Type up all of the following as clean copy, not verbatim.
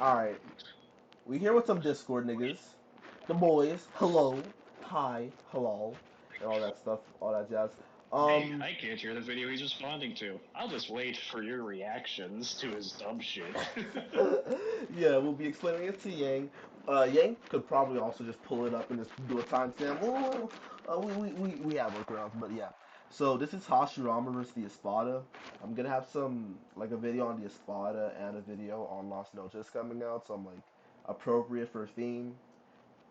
Alright, we here with some Discord niggas. The boys, hello, hi, hello, and all that stuff, all that jazz. Hey, Um, I can't hear the video he's responding to. I'll just wait for your reactions to his dumb shit. yeah, we'll be explaining it to Yang. Yang could probably also just pull it up and just do a timestamp. We have workarounds, but yeah. So this is Hashirama versus the Espada. I'm gonna have some like a video on the Espada and a video on Las Noches coming out, so I'm like appropriate for theme.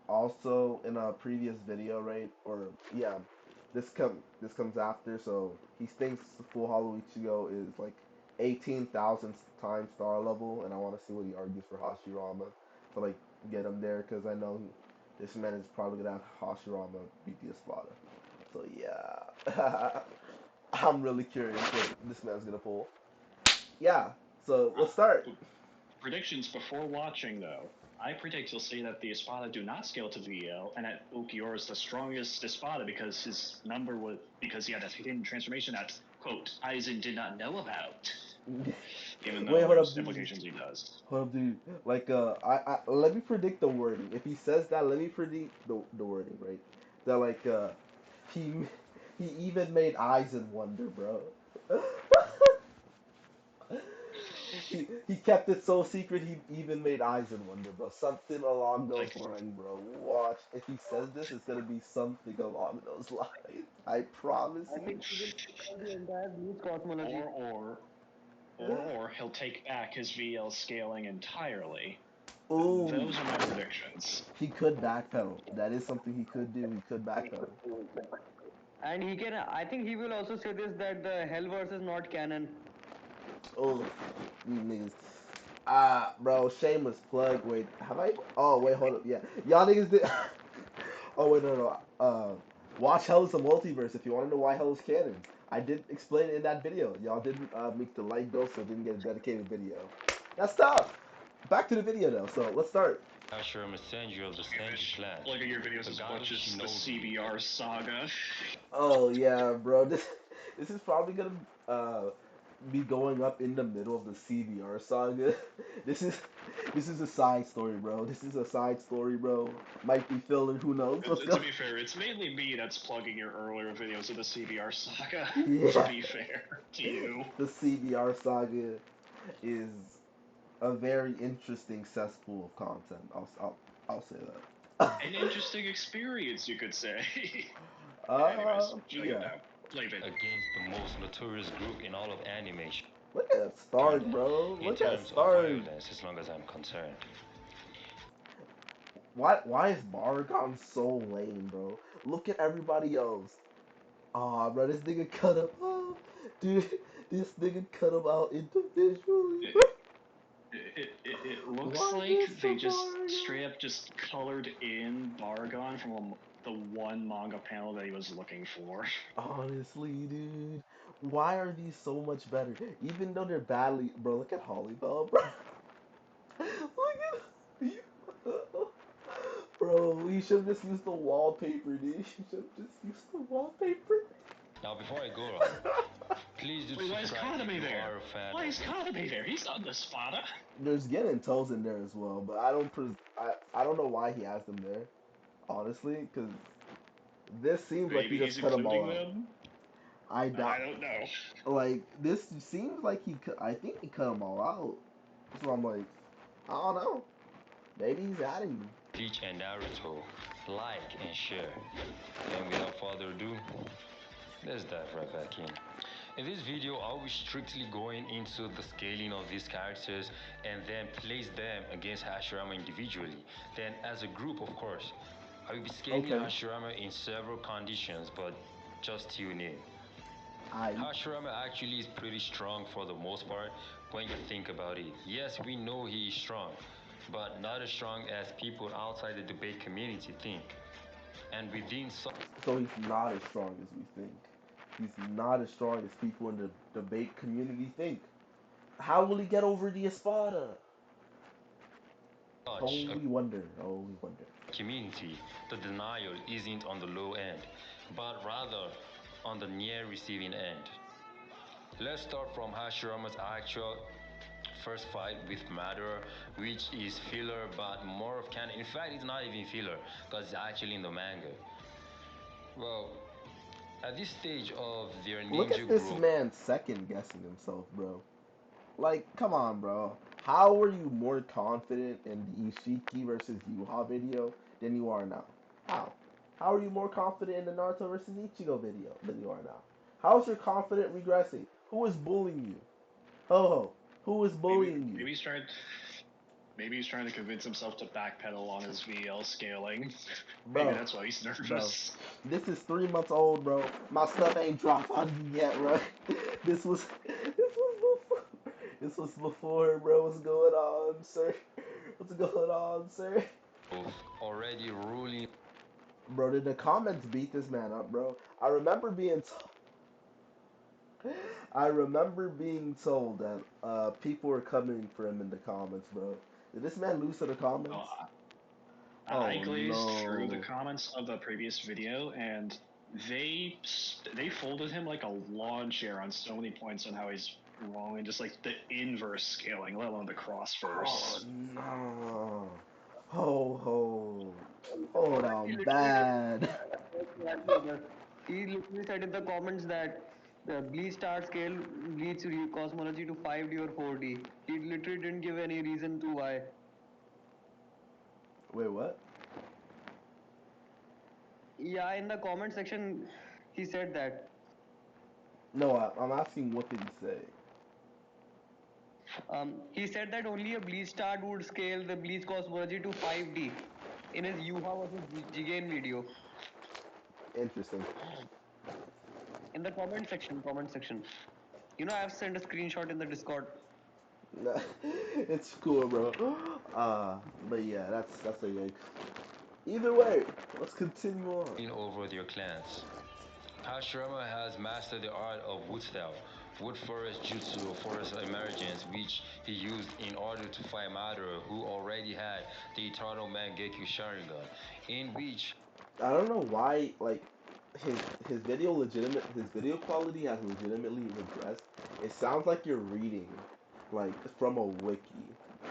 Also in a previous video, right? Or yeah, this comes after. So he thinks full Hollow Ichigo is like 18,000 times star level, and I want to see what he argues for Hashirama to like get him there because I know this man is probably gonna have Hashirama beat the Espada. So yeah, I'm really curious what this man's gonna pull. Yeah, so let's start. Predictions before watching, though. I predict you'll see that the Espada do not scale to VL, and that Ukiyor is the strongest Espada because his number was because he had that hidden transformation that quote Aizen did not know about. Even Wait, though hold up, there's dude. implications he does. Hold up, dude. Like, I let me predict the wording. If he says that, let me predict the wording, right? That like, he he even made eyes and wonder, bro. He kept it so secret. He even made eyes and wonder, bro. Something along those Like, lines, bro. Watch. If he says this, it's gonna be something along those lines. I promise I you. think he will recall the entire Bleach cosmology. or he'll take back his VL scaling entirely. Ooh, Those are my predictions. he could backpedal. That is something he could do. He could backpedal. And he can, I think he will also say this that the Hellverse is not canon. Oh, these niggas. Bro, shameless plug. Wait, have I? Oh, wait, hold up. Yeah, y'all niggas did. Oh, wait, no. Watch Hell is a Multiverse if you want to know why Hell is canon. I did explain it in that video. Y'all didn't make the light bill, so didn't get a dedicated video. That's tough. Back to the video though. So let's start. Hashirama Senju of the Senju clan, Look at your videos the as god of much as the shinobi. CBR saga. Oh yeah, bro. This is probably gonna be going up in the middle of the CBR saga. This is this is a side story, bro. This is a side story, bro. Might be filler. Who knows? Let's To go. be fair, it's mainly me that's plugging your earlier videos of the CBR saga. To Yeah, be fair to you, the CBR saga is a very interesting cesspool of content. I'll say that. an interesting experience, you could say. Anyways, check it Yeah. out. Play vid. Against the most notorious group in all of animation, Look at Stark, bro. in Look at terms of Stark. violence, as long as I'm concerned. Why is Baragon so lame, bro? Look at everybody else. Aw, bro, this nigga cut him up. Dude, this nigga cut him out individually, bro. It, it looks Why like Mr. they just Baragon? straight up just colored in Baragon from the one manga panel that he was looking for. Honestly, dude. Why are these so much better? Even though they're badly, bro, look at Hollybell, bro. Look at Bro, we should have just used the wallpaper, dude. You should have just used the wallpaper. Now, before I go on, please do Wait, why is subscribe if Kaname you there? are a fan Why of. is Kaname there? He's not the Spada. There's getting toes in there as well, but I don't know why he has them there, honestly, because this seems like he Maybe just he's cut them all including out. them. I I doubt, don't know. like this seems like I think he cut them all out. So I'm like, I don't know. Maybe he's adding them. Bleach and Naruto, like and share. And without further ado, let's dive right back in. In this video, I'll be strictly going into the scaling of these characters and then place them against Hashirama individually. Then as a group, of course. I will be scaling Okay, Hashirama in several conditions, but just tune in. I Hashirama actually is pretty strong for the most part when you think about it. Yes, we know he is strong, but not as strong as people outside the debate community think. And within some so he's not as strong as we think. He's not as strong as people in the debate community think. How will he get over the Espada? Oh, such a we wonder. Oh, we wonder. community, the denial isn't on the low end, but rather on the near receiving end. Let's start from Hashirama's actual first fight with Madara, which is filler but more of canon. In fact, it's not even filler because it's actually in the manga. Well, at this stage of their Look ninja at this growth, man second guessing himself, bro. Like, come on, bro. How are you more confident in the Ishiki versus Yuha video than you are now? How? How are you more confident in the Naruto versus Ichigo video than you are now? How is your confidence regressing? Who is bullying you? Ho ho. Who is Maybe bullying you? maybe he's trying. Maybe he's trying to convince himself to backpedal on his VL scaling. Maybe Bro, that's why he's bro. nervous. This is 3 months old, bro. My stuff ain't dropped on you yet, bro. This was before, bro. What's going on, sir? What's going on, sir? already ruling. Bro, did the comments beat this man up, bro? I remember being told that people were coming for him in the comments, bro. Did this man lose to the Oh, comments? I Oh glazed through the no. comments of the previous video, and they folded him like a lawn chair on so many points on how he's wrong, and just like the inverse scaling, let alone the cross Oh verse. no. Ho ho. Hold He on, literally bad. he literally said in the comments that the Bleach star scale Bleach cosmology to 5D or 4D. He literally didn't give any reason to why. Wait, what? Yeah, in the comment section, he said that. No, I'm asking what did he say? He said that only a Bleach star would scale the Bleach cosmology to 5D in his Yuha versus Jigen video. Interesting. In the comment section. You know, I've sent a screenshot in the Discord. It's cool, bro. But yeah, that's a yikes. Either way, let's continue on. Over their clans. Hashirama has mastered the art of wood style, wood forest jutsu or forest emergence, which he used in order to fight Madara, who already had the Eternal Mangekyo Sharingan, in which I don't know why, like, his his video quality has legitimately regressed. It sounds like you're reading, like, from a wiki,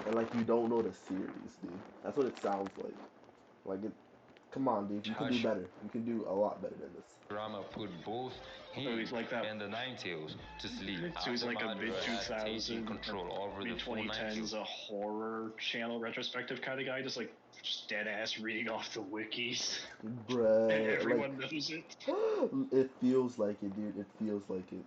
and like you don't know the series, dude. That's what it sounds like. Like it. Come on, dude. You can do better. You can do a lot better than this. Hashirama put both So him he's like that. and the Nine Tails to sleep So he's after like a mid Madara had taken 2000 or control over the mid full Nine Tails. 2010s a horror channel retrospective kind of guy, just dead ass reading off the wikis, and Bruh, like, everyone knows it. it feels like it, dude. It feels like it.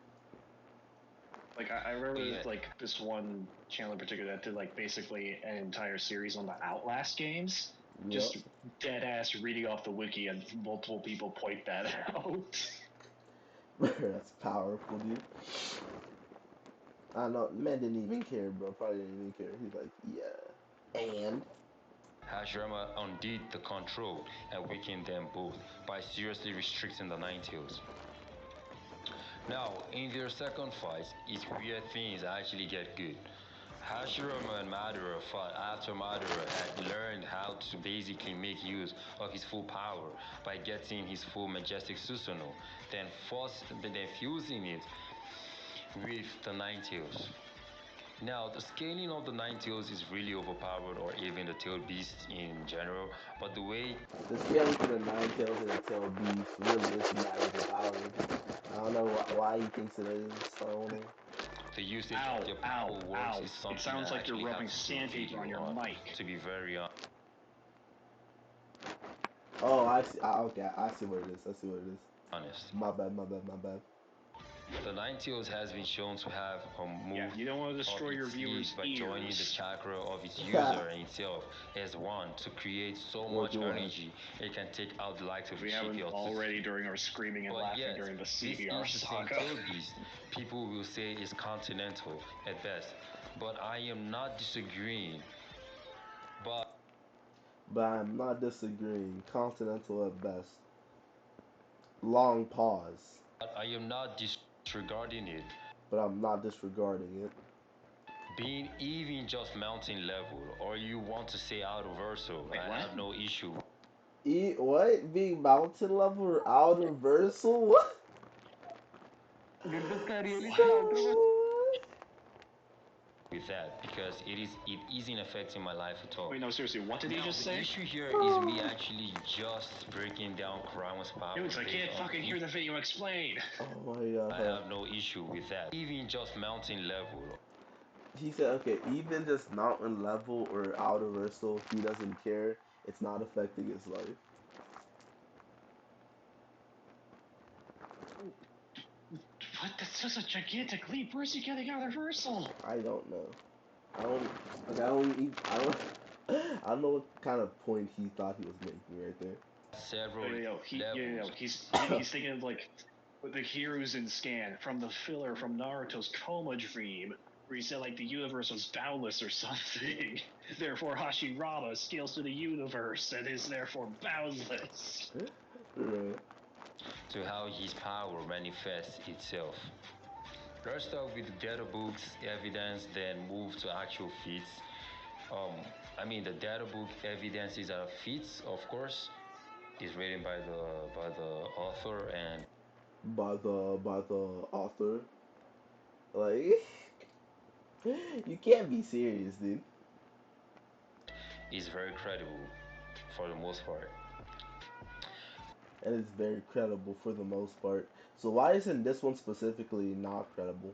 Like I remember Yeah. like this one channel in particular that did like basically an entire series on the Outlast games. Yep. Just dead ass reading off the wiki, and multiple people point that out. That's powerful, dude. I know, man didn't even care, bro. Probably didn't even care. He's like, yeah. And Hashirama undid the control and weakened them both by seriously restricting the Nine Tails. Now, in their second fight, it's where things actually get good. Hashirama and Madara fought after Madara had learned how to basically make use of his full power by getting his full majestic Susanoo, then fusing it with the Nine Tails. Now, the scaling of the Nine Tails is really overpowered, or even the Tail Beast in general, but the way the scaling for the Nine Tails and the Tail Beast really is that overpowered. I don't know why he thinks it is. I don't know. the usage Ow, of their ow, power works ow. is It something sounds I like you're actually rubbing have to do a sandpaper video on your on, mic. to be very honest. Oh, I see. Okay, I see what it is. I see what it is. Honest. My bad. My bad. My bad. The Nine Tails has been shown to have a Yeah, move you don't want to up destroy your its sleeve viewers' by joining the ears. chakra of its user and itself as one to create so Work much your way. energy it can take out the likes of If we haven't Ishiki or already Tsutsuki. during our screaming and But laughing yet, during the this CBR is the same saga. tail beast people will say is continental at best. But I am not disagreeing. But But I'm not disagreeing. Continental at best. Long pause. I am not disregarding it. But I'm not disregarding it. Being even just mountain level, or you want to say out of verso, Wait, I what? have no issue. What? Being mountain level or outer versal? What? Did this guy really say outer? So, with that because it isn't affecting my life at all. Wait, no, seriously, what did he Now, just the say? issue here is me actually just breaking down Kurama's power. Dudes, I based can't on fucking hear the video explain. Oh my god. I have no issue with that. Even just mountain level. He said, okay, even just mountain level or outer versal, he doesn't care. It's not affecting his life. What? That's just a gigantic leap. Where's he getting out of reversal? I don't know. I don't. Like, I don't. I don't. I don't know what kind of point he thought he was making right there. Several levels. He's thinking of like the Hiruzen scan from the filler from Naruto's coma dream, where he said like the universe was boundless or something. Therefore, Hashirama scales to the universe and is therefore boundless. Right. To how his power manifests itself. Let's start with the data books evidence, then move to actual feats. The data book evidence is a feats, of course, is written by the author and By the author. Like, you can't be serious, dude. is very credible for the most part. And it's very credible for the most part. So why isn't this one specifically not credible?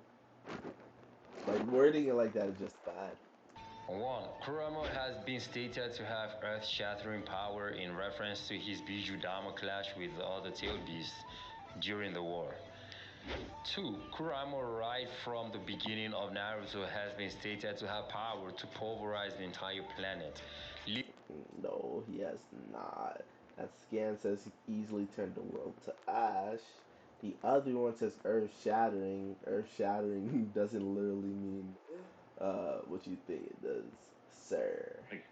Like wording it like that is just bad. 1. Kurama has been stated to have earth-shattering power in reference to his Biju Dama clash with the other tailed beasts during the war. 2. Kurama right from the beginning of Naruto has been stated to have power to pulverize the entire planet. No, he has not. That scan says he easily turned the world to ash. The other one says earth shattering. Earth shattering doesn't literally mean what you think it does, sir. Like,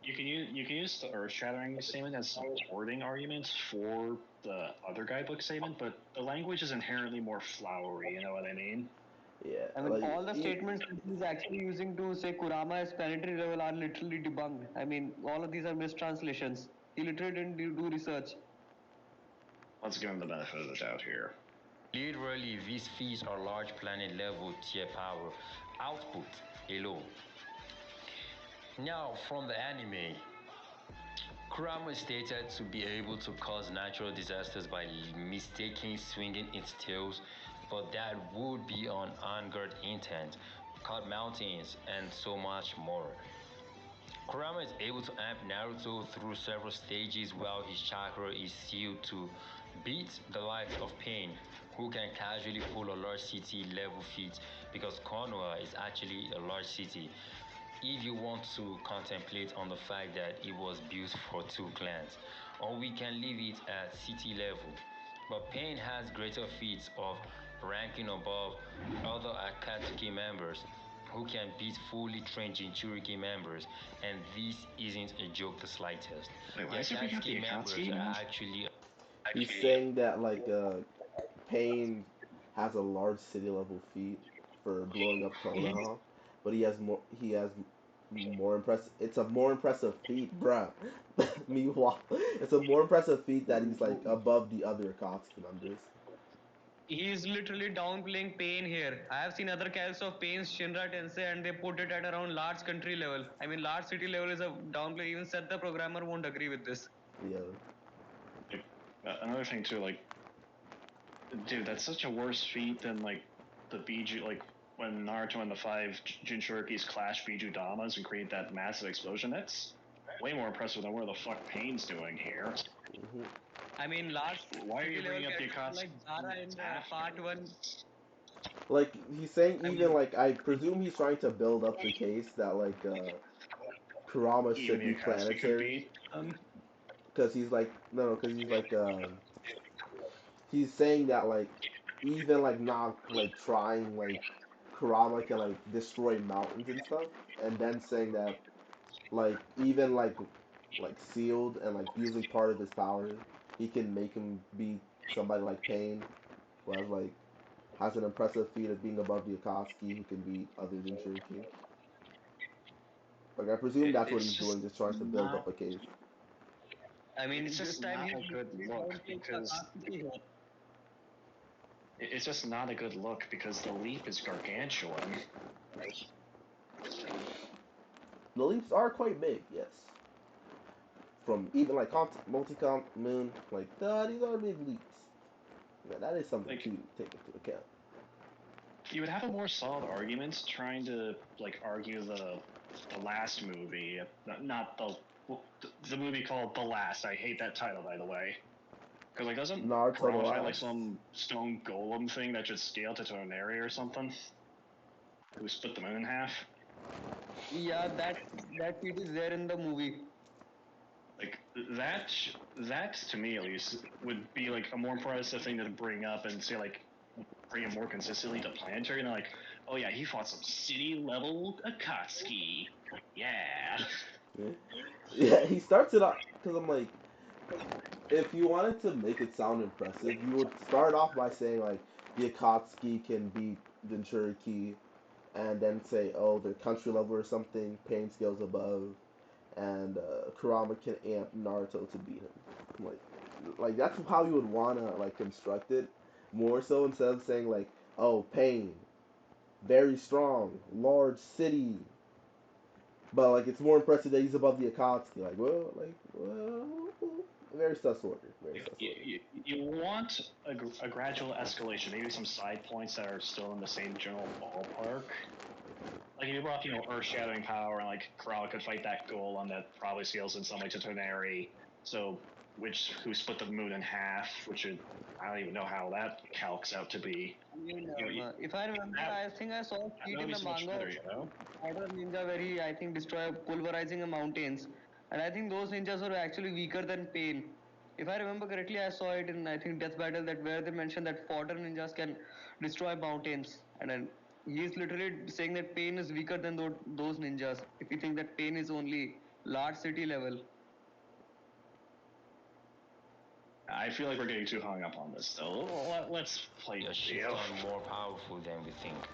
you can use the earth-shattering statement as supporting arguments for the other guidebook statement, but the language is inherently more flowery. You know what I mean? Yeah, I mean, all the statements that he's actually using to say Kurama is planetary level are literally debunked. I mean, all of these are mistranslations. He literally didn't do research. Let's give him the benefit of the doubt here. Literally, these feats are large planet level tier power output alone. Now, from the anime, Kurama is stated to be able to cause natural disasters by mistaking swinging its tails, but that would be on unguarded intent, cut mountains, and so much more. Kurama is able to amp Naruto through several stages while his chakra is sealed to beat the likes of Pain, who can casually pull a large city level feat because Konoha is actually a large city. If you want to contemplate on the fact that it was built for 2 clans, or we can leave it at city level. But Pain has greater feats of ranking above other Akatsuki members who can beat fully trained Jinchuriki members, and this isn't a joke the slightest. Wait, why The is it bring up the Akatsuki members Akatsuki are now? he's saying that like Pain has a large city level feat for blowing up Konoha, but he has more impressive. It's a more impressive feat, bruh. Meanwhile, it's a more impressive feat that he's like above the other Akatsuki members. He's literally downplaying Pain here. I have seen other calcs of Pain's Shinra Tensei and they put it at around large country level. I mean, large city level is a downplay. Even Seth the programmer won't agree with this. Yeah. Like, another thing too, like, dude, that's such a worse feat than like the Biju, like when Naruto and the 5 Jinchurikis clash Biju Damas and create that massive explosion. That's way more impressive than what the fuck Pain's doing here. Hmm. I mean, large Why are city you level bringing up the characters Akatsuki like Zara in part 1. Like he's saying, I even mean, like I presume he's trying to build up the case that like Kurama Even should the be Akatsuki could planetary, be. because he's like no, because he's saying that like even like not like trying like Kurama can like destroy mountains and stuff, and then saying that like even like sealed and like using part of his power, he can make him be somebody like Pain, who has an impressive feat of being above the Akatsuki, who can beat other Jinchuriki. Like I presume that's what It's he's doing, just just trying to build up not. a case. I mean, It's this just time not he's a good literally look downplaying because Akatsuki here. it's just not a good look because the leap is gargantuan. The leaps are quite big, yes. From even like multi-comp moon, like these are big leaps. Yeah, that is something Like to take into account. you would have a more solid argument trying to like argue the last movie, not the movie called The Last. I hate that title, by the way. Because like, doesn't Naruto the Kurama fight like last. some stone golem thing that should scale to an area or something? Who split the moon in half? Yeah, that feat is there in the movie. Like that to me at least would be like a more impressive thing to bring up and say like bring it more consistently to planetary. And they're like, oh yeah, he fought some city level Akatsuki. Yeah. Yeah, he starts it off because I'm like, if you wanted to make it sound impressive, you would start off by saying like the Akatsuki can beat Jinchuriki, and then say, oh, they're country level or something, pain scales above, and Kurama can amp Naruto to beat him. Like that's how you would wanna like construct it, more so instead of saying like, oh, pain, very strong, large city, but like it's more impressive that he's above the Akatsuki. Well, very sus order, very sus order. You want a gradual escalation, maybe some side points that are still in the same general ballpark. Like you brought up, earth-shattering power, and like Kurama could fight that golem that probably scales in some way to Toneri. So, who split the moon in half, which would, I don't even know how that calcs out to be. I mean, You know, if I remember, that I think I saw a that feat would in be the so much manga better, of modern ninja where he, I think, destroy pulverizing mountains, and I think those ninjas were actually weaker than Pain. If I remember correctly, I saw it in I think Death Battle that where they mentioned that fodder ninjas can destroy mountains, and then he is literally saying that Pain is weaker than those ninjas. If you think that Pain is only large city level. I feel like we're getting too hung up on this, though. Let's play A the shift video. on more powerful than we think.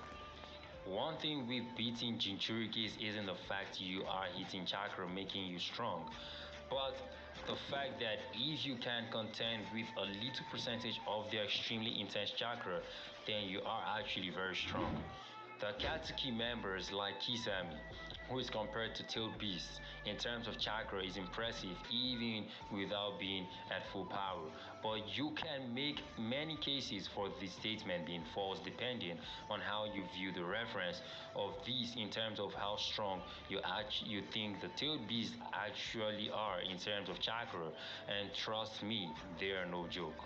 One thing with beating Jinchurikis isn't the fact you are hitting chakra making you strong, but the fact that if you can contend with a little percentage of their extremely intense chakra, then you are actually very strong. The Akatsuki members like Kisame, who is compared to Tailed Beast in terms of chakra, is impressive even without being at full power. But you can make many cases for this statement being false depending on how you view the reference of these in terms of how strong you think the Tailed Beasts actually are in terms of chakra. And trust me, they are no joke.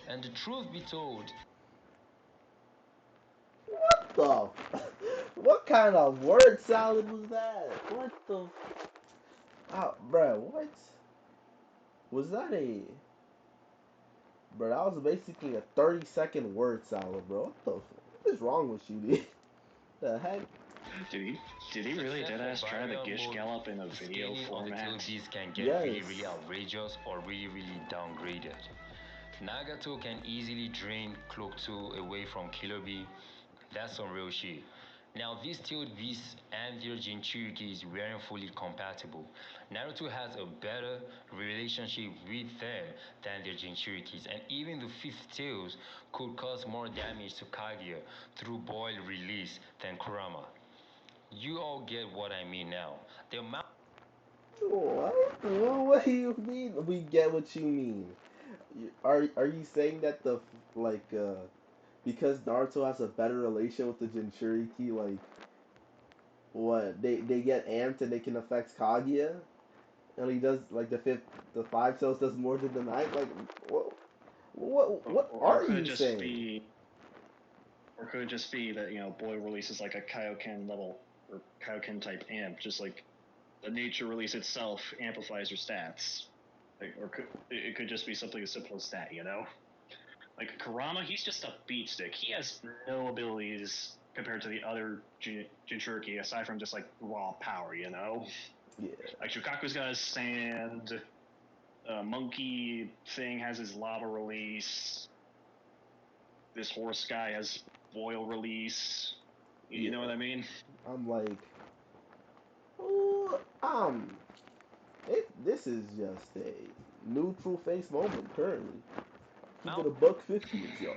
And the truth be told, What the? What kind of word salad was that? What the? Oh, bruh, what? Was that a? Bro, that was basically a 30-second word salad, bro. What is wrong with you, dude? The heck? Did he? Did he really except for deadass try the barrier Gish mode, Gallop in a the video scaling of the format? tail beast can get Yes. really, really outrageous or really, really downgraded. Nagato can easily drain Cloak 2 away from Killer Bee. That's some real shit. Now, these tailed beasts and their Jinchurikis weren't fully compatible. Naruto has a better relationship with them than their Jinchurikis, and even the fifth tails could cause more damage to Kaguya through boil release than Kurama. You all get what I mean now. The amount What? What do you mean? We get what you mean. Are you saying that like because Naruto has a better relation with the Jinchuriki, like what they get amped and they can affect Kaguya, and he does like the five cells does more than the nine. Like what Or are could it you just saying? be, or could it just be that Boy releases like a Kaioken level or Kaioken type amp, just like the nature release itself amplifies your stats, or it could just be something as simple as that. Like Kurama, he's just a beat stick. He has no abilities compared to the other Jinchuriki aside from just like raw power. Yeah, Like Shukaku's got his sand. Monkey thing has his lava release. This horse guy has boil release. You yeah. know what I mean? I'm like, oh, this is just a neutral face moment currently. Keep it a buck 50 with y'all.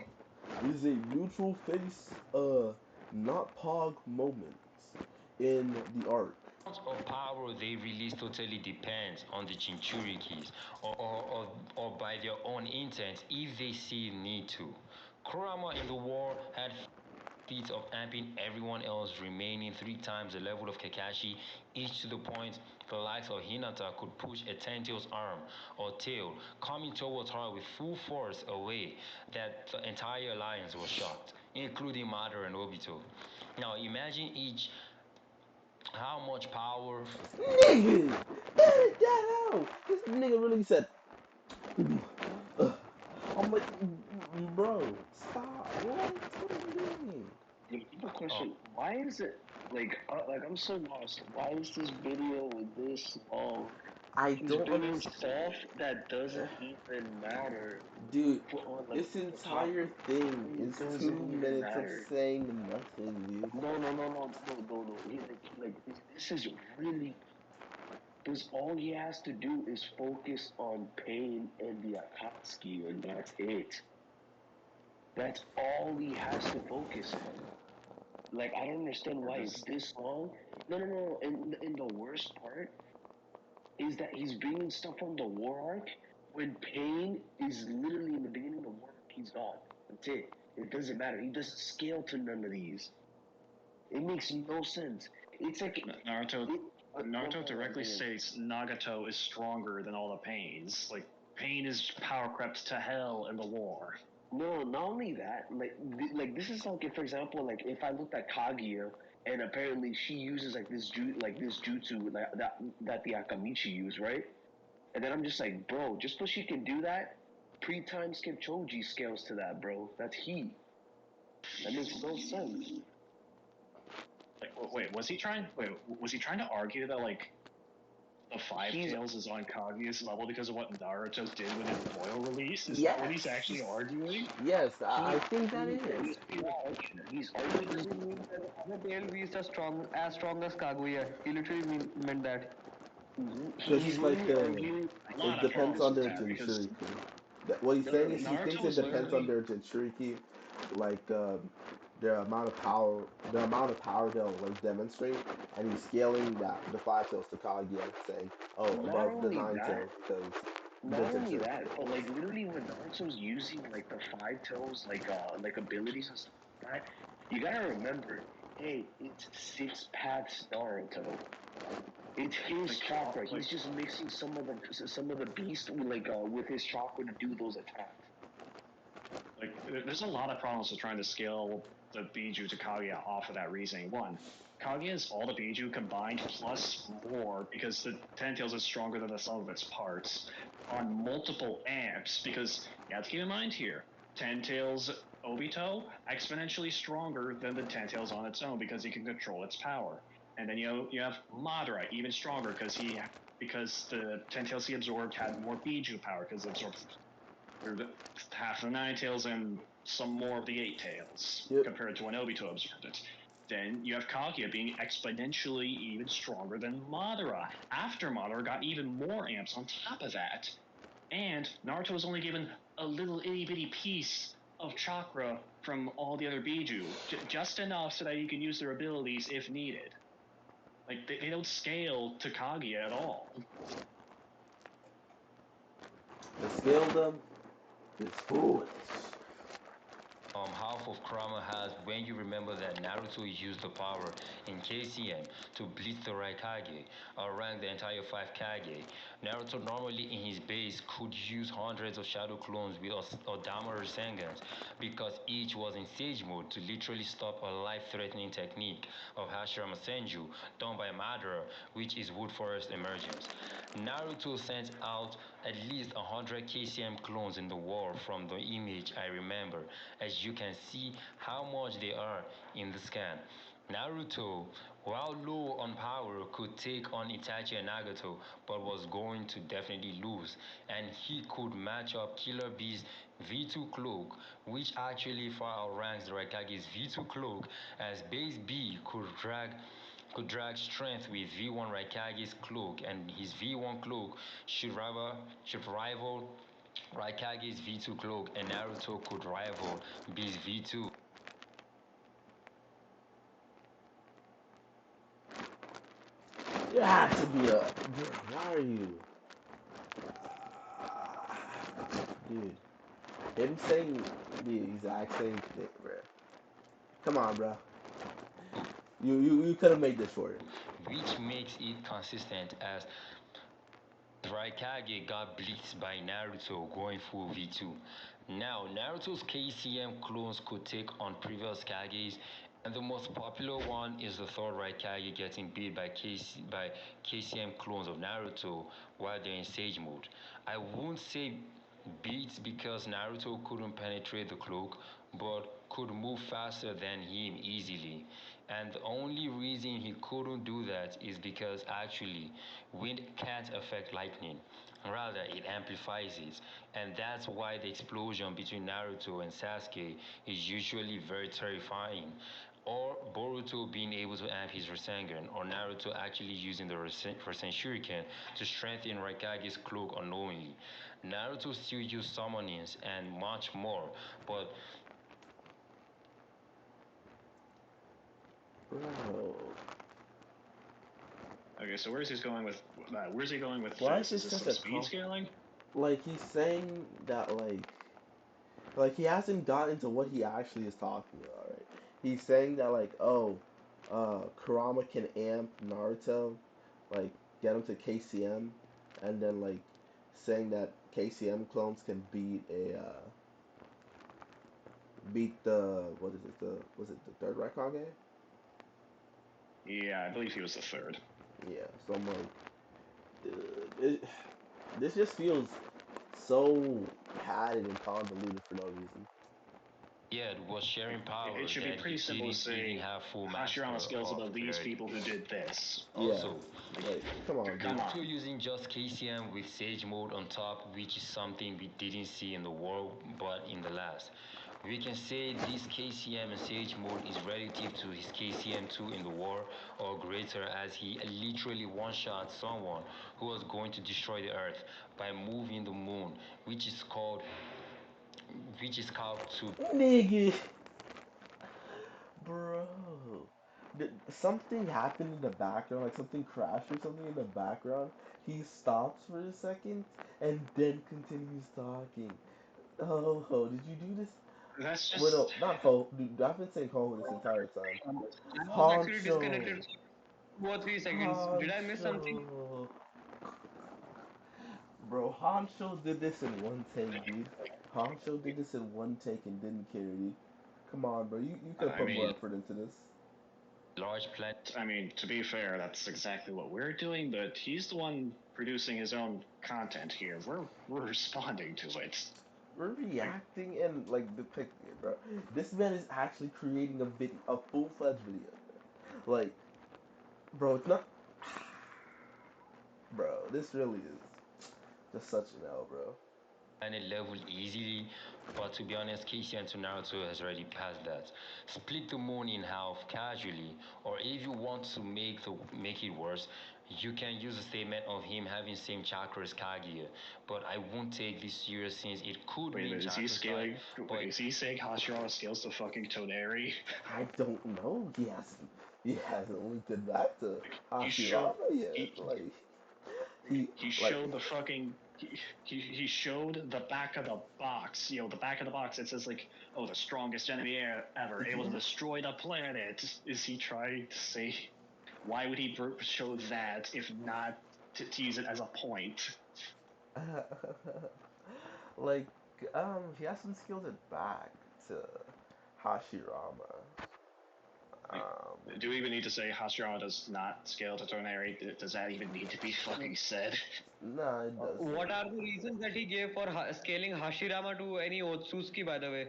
This is a neutral face, not pog moment. in the arc. Of power they release totally depends on the Jinchurikis or by their own intent if they see need to. Kurama in the war had feats of amping everyone else remaining 3 times the level of Kakashi, each to the point the likes of Hinata could push a Ten-Tail's arm or tail coming towards her with full force away that the entire alliance was shocked, including Madara and Obito. Now imagine each how much power. Nigga! Edit that out! This nigga really said, I'm like, bro, stop. What are you doing? Yeah, but Oh, question: why is it like I'm so lost? Why is this video this long? I He's don't bringing understand. stuff that doesn't even matter Dude, for on like this the top. entire thing It is two doesn't even minutes of matter. saying nothing, dude. No. This is really because all he has to do is focus on Pain and the Akatsuki, and that's it. That's all he has to focus on. Like I don't understand why it's this long. No. And the worst part is that he's bringing stuff from the war arc when Pain is literally in the beginning of the war arc. He's gone. That's it. It doesn't matter. He doesn't scale to none of these. It makes no sense. It's like Naruto Naruto hold on, directly states Nagato is stronger than all the Pains. Like Pain is power crept to hell in the war. No, not only that, like this is like if, for example, like if I looked at Kaguya and apparently she uses like this jutsu like that the Akamichi use, right? And then I'm just like, bro, just so she can do that, pre-time skip Choji scales to that, bro. That's heat. That makes no sense. Like, wait, was he trying? Wait, was he trying to argue that like the Five He's Tails is on Kaguya's level because of what Naruto did with his royal release? Is that what he's Yes! actually arguing? Yes, he, I think that is. he's He arguing. literally means that the tail beast is as strong as Kaguya. He literally meant that. Because He's he's like, literally arguing. I'm it not a depends problem on with their that because Jinchuriki. What he's saying is he thinks Naruto it is depends on literally their Jinchuriki, like their amount of power they'll like demonstrate, and he's scaling that the five tails to Kaguya, saying, "Oh, Not above the only nine that, tails because the not only Jinchuriki." that, but like literally when Naruto's using like the five toes like abilities and stuff like that, you gotta remember, hey, it's six paths Naruto. It's his chakra. He's just mixing some of the beast with his chakra to do those attacks. there's a lot of problems with trying to scale the Biju to Kaguya off of that reasoning. One, Kaguya is all the Biju combined plus more because the Ten Tails is stronger than the sum of its parts on multiple amps. Because you have to keep in mind here, Ten Tails Obito exponentially stronger than the Ten Tails on its own because he can control its power. And then you have Madara even stronger because the Ten Tails he absorbed had more Biju power because it absorbed half the Nine Tails and some more of the Eight Tails Yep. compared to when Obito absorbed it. Then you have Kaguya being exponentially even stronger than Madara. After Madara got even more amps on top of that. And Naruto was only given a little itty bitty piece of chakra from all the other Biju, just enough so that he can use their abilities if needed. Like, they don't scale to Kaguya at all. To scale them is foolish. Half of Kurama has when you remember that Naruto used the power in KCM to blitz the Raikage, rank the entire 5 Kage. Naruto normally in his base could use hundreds of shadow clones with Odama Rasengans because each was in sage mode to literally stop a life-threatening technique of Hashirama Senju done by Madara, which is Wood Forest Emergence. Naruto sent out at least 100 KCM clones in the war from the image I remember, as you can see how much they are in the scan. Naruto, while low on power, could take on Itachi and Nagato, but was going to definitely lose, and he could match up Killer Bee's V2 cloak, which actually far outranks the Raikage's V2 cloak, as base B could drag strength with V1 Raikage's cloak, and his V1 cloak should rival Raikage's V2 cloak, and Naruto could rival B's V2. There has to be a. Bro, why are you, dude? Him saying the exact same thing, bro. Come on, bro. You could have made this shorter. which makes it consistent as Raikage got blitzed by Naruto going full V2. Now, Naruto's KCM clones could take on previous Kages, and the most popular one is the third Raikage getting beat by KCM clones of Naruto while they're in Sage mode. I won't say beats because Naruto couldn't penetrate the cloak, but could move faster than him easily. And the only reason he couldn't do that is because actually wind can't affect lightning. Rather, it amplifies it. And that's why the explosion between Naruto and Sasuke is usually very terrifying. Or Boruto being able to amp his Rasengan, or Naruto actually using the Rasen Shuriken to strengthen Raikage's cloak unknowingly. Naruto still used summonings and much more, but Bro. Okay, so where's he going with? Where's he going with Why is this? Is this this such some a speed scaling? like he's saying that like he hasn't gotten to what he actually is talking about, right? He's saying that like, oh, Kurama can amp Naruto, like get him to KCM, and then like saying that KCM clones can beat the what is it, the was it the third Raikage? Yeah, I believe he was the third. Yeah, so I'm like, this just feels so padded and convoluted for no reason. yet was sharing It powers should be that he pretty simple to didn't even say have full master Hashirama skills of above these clarity. people who did this. Yeah, Also, like come on, Come dude. Naruto on. using just KCM with Sage mode on top, which is something we didn't see in the war but in the last. We can say this KCM and Sage mode is relative to his KCM2 in the war or greater as he literally one-shot someone who was going to destroy the earth by moving the moon, which is called to Nigga, bro. Something happened in the background, like something crashed or something in the background. He stops for a second and then continues talking. Oh, did you do this? That's Well, just. no, not Ho. Dude, I've been saying Ho this entire time. I was actually Honcho. disconnected for 2 or 3 seconds. Did I miss something? Honcho. Bro, Honcho did this in one take, dude. Honcho did this in one take and didn't care, dude. Come on, bro. You could have I put more mean, effort into this. large planet. to be fair, that's exactly what we're doing. But he's the one producing his own content here. We're responding to it. We're reacting and like depicting it, bro. This man is actually creating a full-fledged video. Like, bro, it's not, bro. This really is just such an L, bro. Planet level easily, but to be honest, Casey and Naruto has already passed that. Split the moon in half casually, or if you want to make it worse, you can use a statement of him having same chakra as Kaguya, but I won't take this serious since it could Wait a mean minute, is he chakra type, scaling? but Is he saying Hashirama scales to fucking Toneri? I don't know. He hasn't linked it back to He showed Hashirama yet. he He he like showed the fucking he showed the back of the box. You know, the back of the box. It says like, oh, the strongest enemy ever, able to yeah. destroy the planet. Is he trying to say? Why would he show that if not to use it as a point? like he hasn't scaled it back to Hashirama. Like, Um, do we even need to say Hashirama does not scale to Toneri? Does that even need to be fucking said? nah, it What doesn't. are the reasons that he gave for scaling Hashirama to any Otsutsuki, by the way?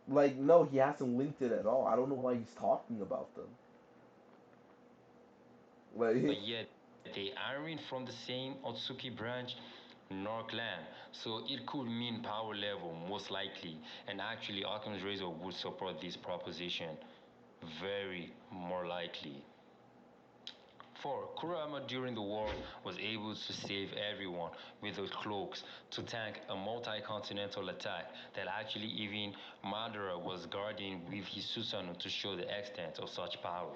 Like, no, he hasn't linked it at all. I don't know why he's talking about them. Like, yet they aren't from the same Otsuki branch nor clan, so it could mean power level most likely, and actually Occam's razor would support this proposition. Very more likely. 4. Kurama during the war was able to save everyone with those cloaks to tank a multi-continental attack that actually even Madara was guarding with his Susanoo to show the extent of such power.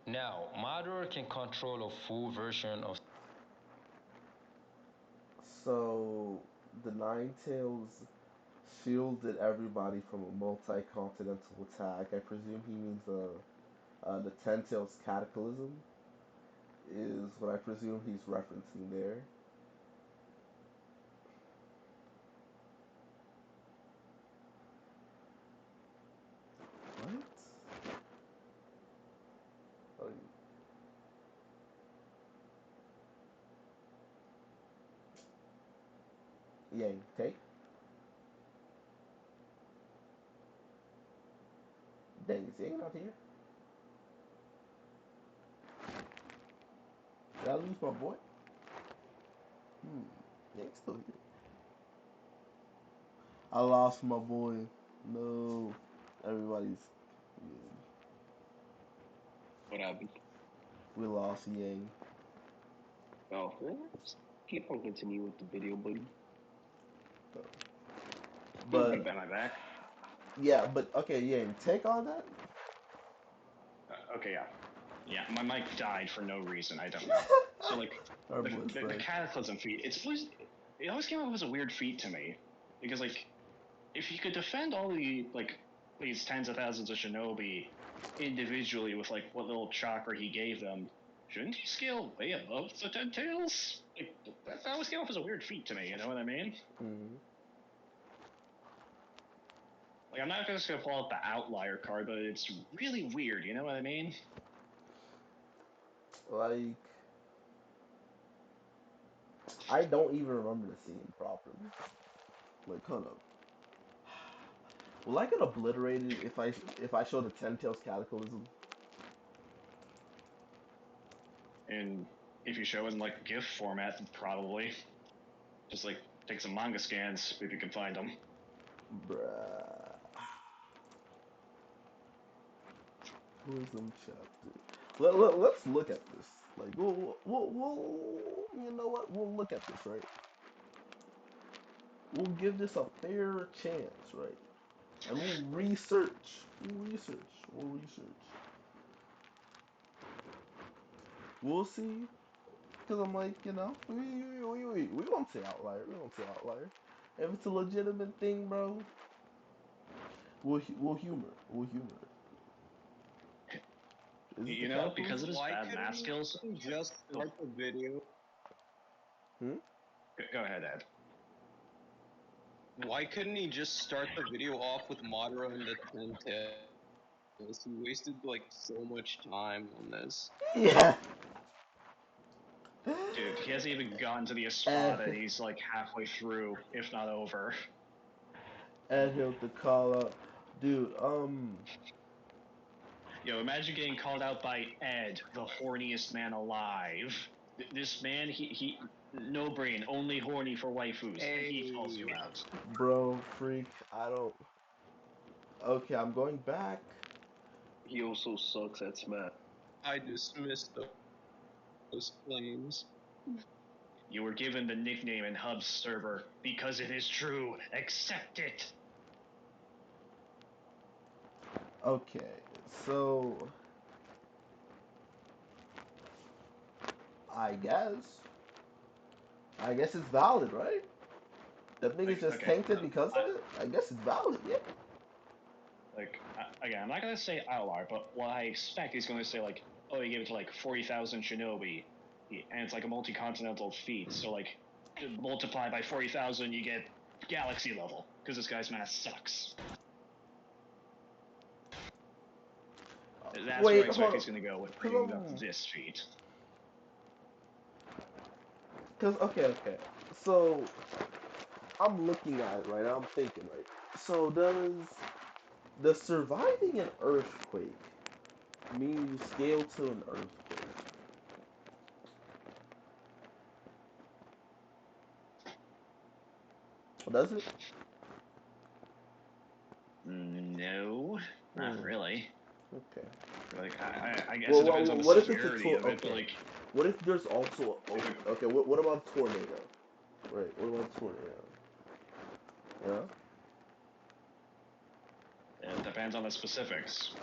Now, Madara can control a full version of. So the Nine Tails shielded everybody from a multi-continental attack. I presume he means the Ten Tails Cataclysm is what I presume he's referencing there. What? Oh, Yang, take. Dang, is Yang not here? Did I lose my boy? Yang's still here. I lost my boy. No. Everybody's. What happened? We lost Yang. Oh, just keep on continuing with the video, buddy. But Am I back? yeah, but okay, Yang, take on that. Okay, yeah. Yeah, my mic died for no reason. I don't know. So like Our the, boy the, the Frank. cataclysm feat, it always came up as a weird feat to me because like if you could defend all these tens of thousands of shinobi individually with like what little chakra he gave them, shouldn't he scale way above the Ten Tails? Like that always came up as a weird feat to me. You know what I mean? Mm-hmm. Like I'm not just gonna pull out the outlier card, but it's really weird. You know what I mean? Like, I don't even remember the scene properly. Like, hold up. Will I get obliterated if I show the Ten Tails Cataclysm? And if you show it in like GIF format, probably just like take some manga scans if you can find them. Bruh. Wisdom chapter. Let's look at this. Like, you know what? We'll look at this, right? We'll give this a fair chance, right? And we'll research. We'll research. We'll research. We'll see. Because I'm like, you know, we won't say outlier. We won't say outlier. If it's a legitimate thing, bro, we'll humor. We'll humor it. Is it the You know, because capitalism? of his Why bad math couldn't skills. he just start the video? Hmm? Go ahead, Ed. Why couldn't he just start the video off with Madara and the Ten Tails? He wasted like so much time on this. Yeah. Dude, he hasn't even gotten to the And Espada, and he's like halfway through, if not over. and he'll have to call up, dude. Yo, imagine getting called out by Ed, the horniest man alive. This man, he no brain, only horny for waifus, and he calls you Hey, out. Bro, freak. I don't. Okay, I'm going back. He also sucks at Smash. I dismissed those claims. You were given the nickname in Hub's server because it is true. Accept it. Okay, so I guess. I guess it's valid, right? That thing is just Okay, tainted because of it. I guess it's valid, yeah. again, I'm not gonna say outlier, but what I expect he's going to say like, oh, he gave it to like 40,000 shinobi, and it's like a multi-continental feat. So like, multiply by 40,000, you get galaxy level because this guy's math sucks. That's where I Wait, expect hold he's on. going to go with Cause bringing up this feat. okay. So I'm looking at it right. I'm thinking right. So does surviving an earthquake mean you scale to an earthquake? Does it? No, not Hmm. really. Okay. Like, I guess Well, it depends on the what if it's a severity of it, but okay? like, What if there's also okay? What about a tornado? Right. What about a tornado? Yeah. it depends on the specifics.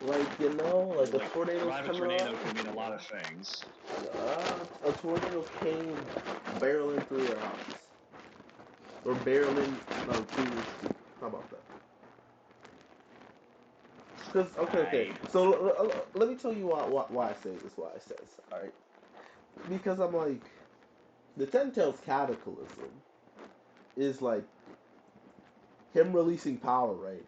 Like, you know, like a Like tornado's private coming on. tornado could mean a lot of things. A tornado came barreling through your house. Or barreling through your street. How about that? Because, okay. I So, let me tell you why I say this, why I say this, alright? Because I'm like, the Ten Tails Cataclysm is like him releasing power, right?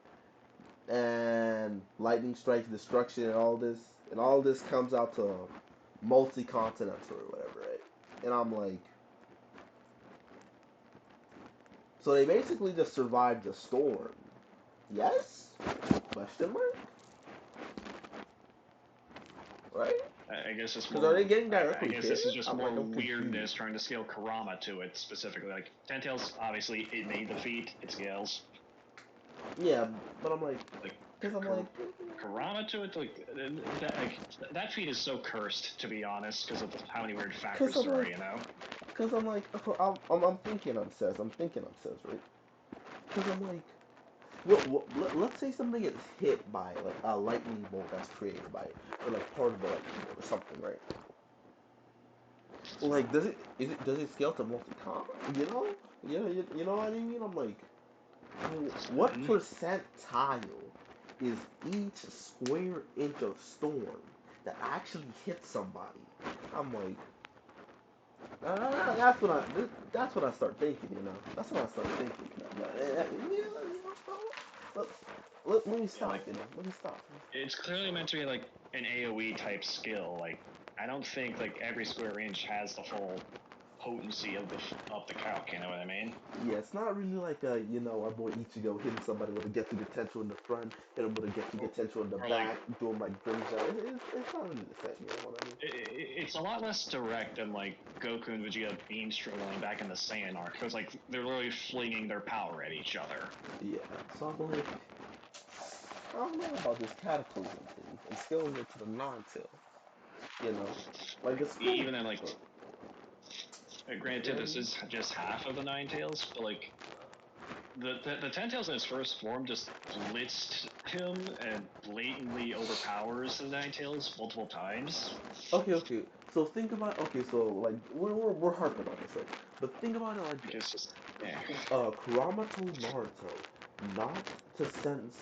And lightning strikes, destruction, and all this comes out to multi-continental or whatever, right? And I'm like, so they basically just survived the storm. Yes? Question mark? Right? I guess it's Because are more. they getting I directly guess hit? this is just I'm more like, I'm confused. weirdness trying to scale Karama to it specifically. Like Ten Tails, obviously, it made the feat. It scales. Yeah, but I'm like, Like because I'm Kar- like, Karama to it, that feat is so cursed, to be honest, because of how many weird because factors I'm there are. like, because I'm like, I'm thinking on says, right? Because I'm like, let's say something gets hit by like a lightning bolt that's created by it, or like part of the lightning bolt or something, right? Like, does it scale to multi-com? You know, you know what I mean? I'm like, what Mhm. percentile is each square inch of storm that actually hits somebody? I'm like, that's what I start thinking. You know, that's what I start thinking. Let, let me Yeah, stop. like You know, let me stop. it's clearly meant to be like an AOE type skill. Like I don't think like every square inch has the full potency of the calc. You know what I mean? Yeah, it's not really like you know, our boy Ichigo hitting somebody with a get to potential in the front, hit him with a get to Or, potential in the or like back, doing like grim shot. It's not really the same, you know what I mean? it's a lot less direct than like Goku and Vegeta beam struggling back in the Saiyan arc. Because like they're literally flinging their power at each other. Yeah, so I'm like, I don't know about this cataclysm thing and scaling it to the non-tail, you know? Like, it's cool, Even then, like but, you know granted, what I this mean? is just half of the Nine Tails, but like the Ten Tails in its first form just blitzed him and blatantly overpowers the Nine Tails multiple times. Okay, so think about, okay, so, like, we're harping on this, right? But think about it like Like it's this. just yeah. Kurama told Naruto not to sense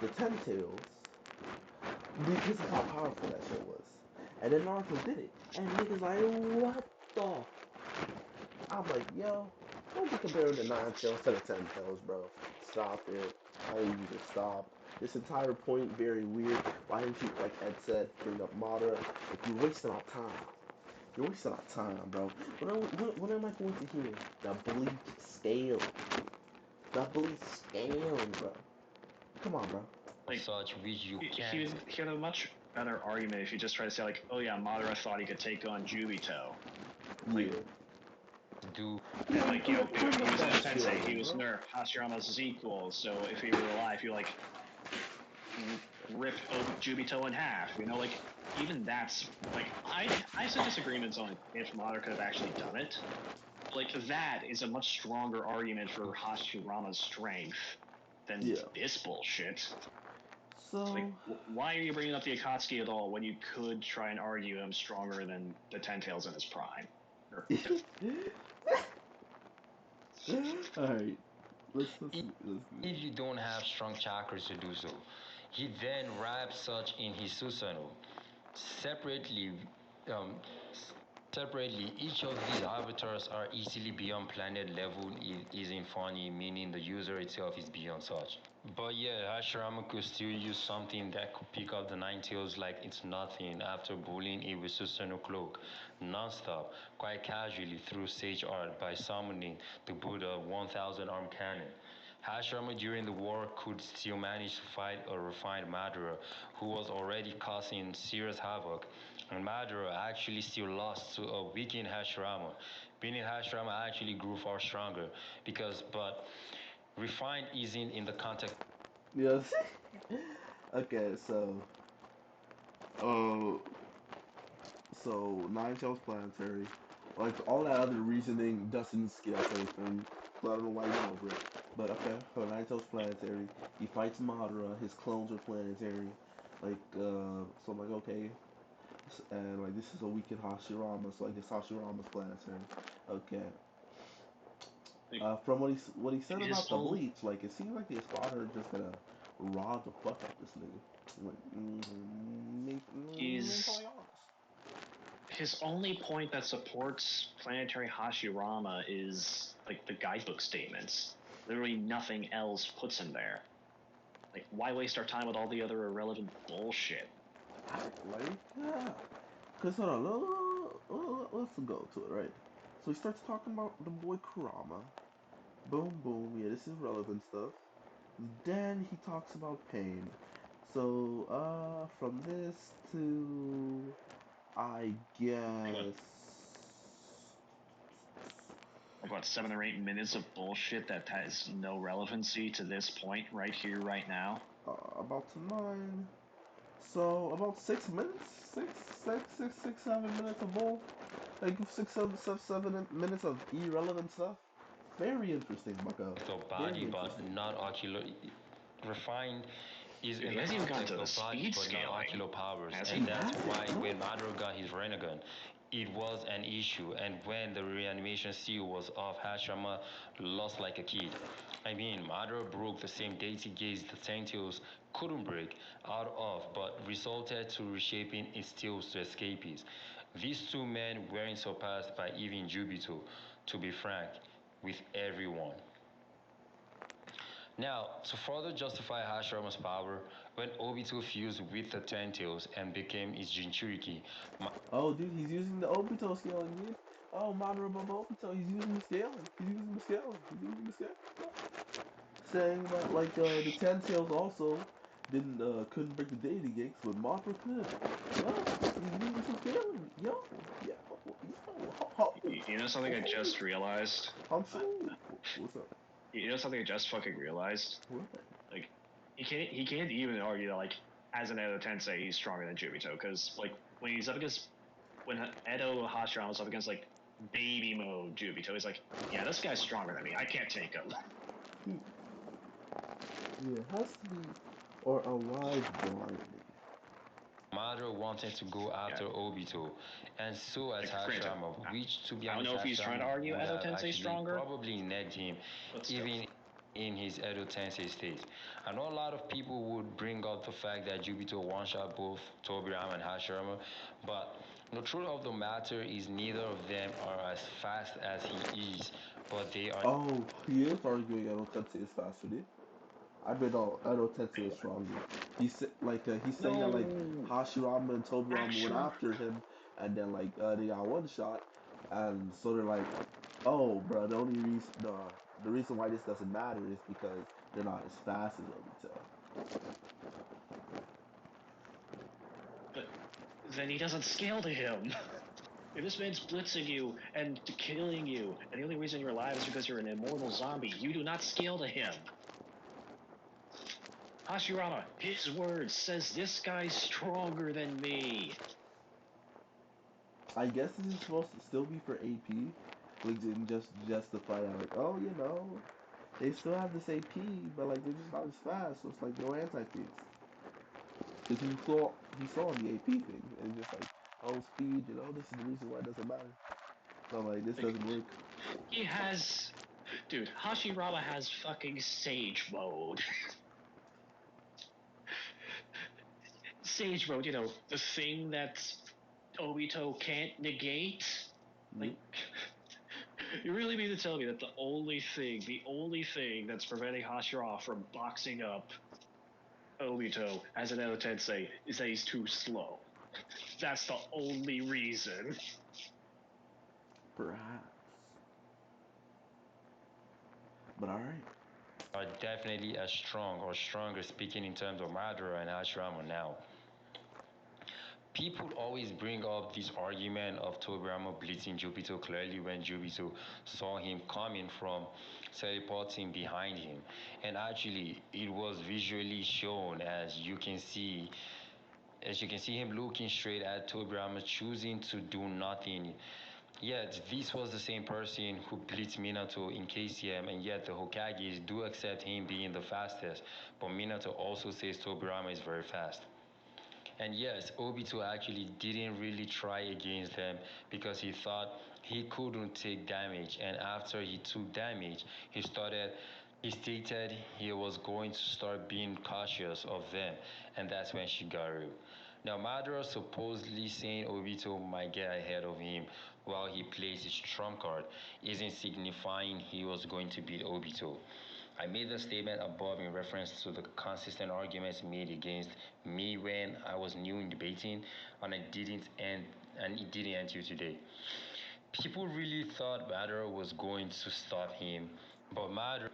the Ten Tails because of how powerful that shit was. And then Naruto did it. And niggas like, what the? I'm like, yo, don't be comparing the Nine Tails to the Ten Tails, bro. Stop it. I need you to stop. This entire point, very weird. Why didn't you, like Ed said, bring up Madara? Like, you're wasting our time. You're wasting our time, bro. When am I going to hear the bleach scale? The bleach scale, bro. Come on, bro. Like Such which you can't he had a much better argument if you just try to say like, oh yeah, Madara thought he could take on Jubito. Yeah. Like do. like you know, Bring he up was in that a shit, tensei, he was bro. nerfed, Hashirama's equal, so if he were alive, he like rip Jubito in half. You know, like even that's like I have some disagreements on if Madara could have actually done it. Like that is a much stronger argument for Hashirama's strength than Yeah. this bullshit. Like, So, why are you bringing up the Akatsuki at all when you could try and argue him stronger than the Ten Tails in his prime? Or, alright. If Let's you don't have strong chakras to do so, he then wraps such in his Susanoo. Separately, um, separately, each of these avatars are easily beyond planet level. Isn't funny, meaning the user itself is beyond such. But yeah, Hashirama could still use something that could pick up the Nine Tails like it's nothing after bullying it with Susanoo Cloak non-stop, quite casually through stage art by summoning the Buddha 1000 arm cannon. Hashirama during the war could still manage to fight a refined Madara, who was already causing serious havoc, and Madara actually still lost to a weakened Hashirama, meaning Hashirama actually grew far stronger, but refined isn't in the context. Yes. Okay, uh, so Nine Tails Planetary, like all that other reasoning doesn't scale to anything. So I don't know why you went over it. But okay, so Nine Tails Planetary, he fights Madara. His clones are planetary. So I'm like, okay, and like this is a week in Hashirama, so I guess Hashirama's planetary. Okay. Like, From what he said his about the own bleach, like it seems like the Espada are just gonna rod the fuck out this nigga. Like, being is totally honest. his only point that supports planetary Hashirama is like the guidebook statements. Literally nothing else puts him there. Like, why waste our time with all the other irrelevant bullshit? Like, yeah. Cause hold on, let's go to it, right? So he starts talking about the boy Kurama. Boom, boom. Yeah, this is relevant stuff. Then he talks about pain. So, from this to, I Like what, guess, like what, 7 or 8 minutes of bullshit that has no relevancy to this point right here, right now? about to mine. So, about 6 minutes? 7 minutes of bull? Like, 7 minutes of irrelevant stuff? Very interesting, Bucko. The Very body, but interesting. not ocular. Refined is Dude, in he the hasn't even gotten context to the of body, speed but not scaling, ocular powers, has He and he? that's hasn't, why no? when Madara got his Renegon, it was an issue, and when the reanimation seal was off, Hashirama lost like a kid. I mean, Madara broke the same deity gaze the Tentails couldn't break out of, but resulted to reshaping its tails to escapees. These two men weren't surpassed by even Jubito, to be frank, with everyone. Now, to further justify Hashirama's power, when Obito fused with the Ten Tails and became its Jinchuriki, Oh, dude, he's using the Obito scaling, dude. Oh, Madara above Obito, he's using the scaling. He's using the scaling. He's using the scaling. Saying that, like, the Ten Tails also didn't, couldn't break the Deity Gates, but Madara could. Yo, he's using some scaling. Yo, yo, You know something I just realized? Hansu. What's up? You know something I just fucking realized? What? Like, he can't even argue that, like, as an Edo Tensei, he's stronger than Jubito, because, like, when he's up against, when Edo Hashirama was up against, like, baby mode Jubito, he's like, yeah, this guy's stronger than me, I can't take him. He, yeah, it has to be, or alive blindly. Madara wanted to go Yeah, after Obito, and so as like, granted, Hashirama, which to be I don't honest, know if he's trying to Hashirama argue would Edo have Tensei actually stronger, probably negged him, but still. even in his Edo Tensei state. I know a lot of people would bring up the fact that Jubito one-shot both Tobirama and Hashirama, but the truth of the matter is neither of them are as fast as he is, but they are. Oh, he is arguing Edo Tensei is faster, dude. I bet all Edo Tensei is stronger. He's saying that like No, Hashirama and Tobirama went actually, after him, and then like they got one shot, and so they're like, oh, bro, the reason why this doesn't matter is because they're not as fast as Obito. but then he doesn't scale to him. If this man's blitzing you and killing you, and the only reason you're alive is because you're an immortal zombie, you do not scale to him. Hashirama, his words, says this guy's stronger than me. I guess this is supposed to still be for AP, like didn't just justify that like, oh, they still have this AP, but like they're just not as fast, so it's like no anti-cheats. Because he saw the AP thing and just like, oh, speed, this is the reason why it doesn't matter. So I'm like, this Like, doesn't work. he has. Dude, Hashirama has fucking Sage mode. Sage mode, the thing that Obito can't negate? Yep. Like, you really mean to tell me that the only thing that's preventing Hashirama from boxing up Obito as an Edo Tensei is that he's too slow? That's the only reason. Perhaps. But alright. Are definitely as strong or stronger speaking in terms of Madara and Hashirama now. People always bring up this argument of Tobirama blitzing Jubito clearly when Jubito saw him coming from teleporting behind him. And actually it was visually shown as you can see him looking straight at Tobirama choosing to do nothing. Yet this was the same person who blitzed Minato in KCM, and yet the Hokages do accept him being the fastest. But Minato also says Tobirama is very fast. And yes, Obito actually didn't really try against him because he thought he couldn't take damage. And after he took damage, he stated he was going to start being cautious of them. And that's when Shigaru. Now, Madara supposedly saying Obito might get ahead of him while he plays his trump card isn't signifying he was going to beat Obito. I made the statement above in reference to the consistent arguments made against me when I was new in debating, and it didn't end till today. People really thought Madara was going to stop him, but Madara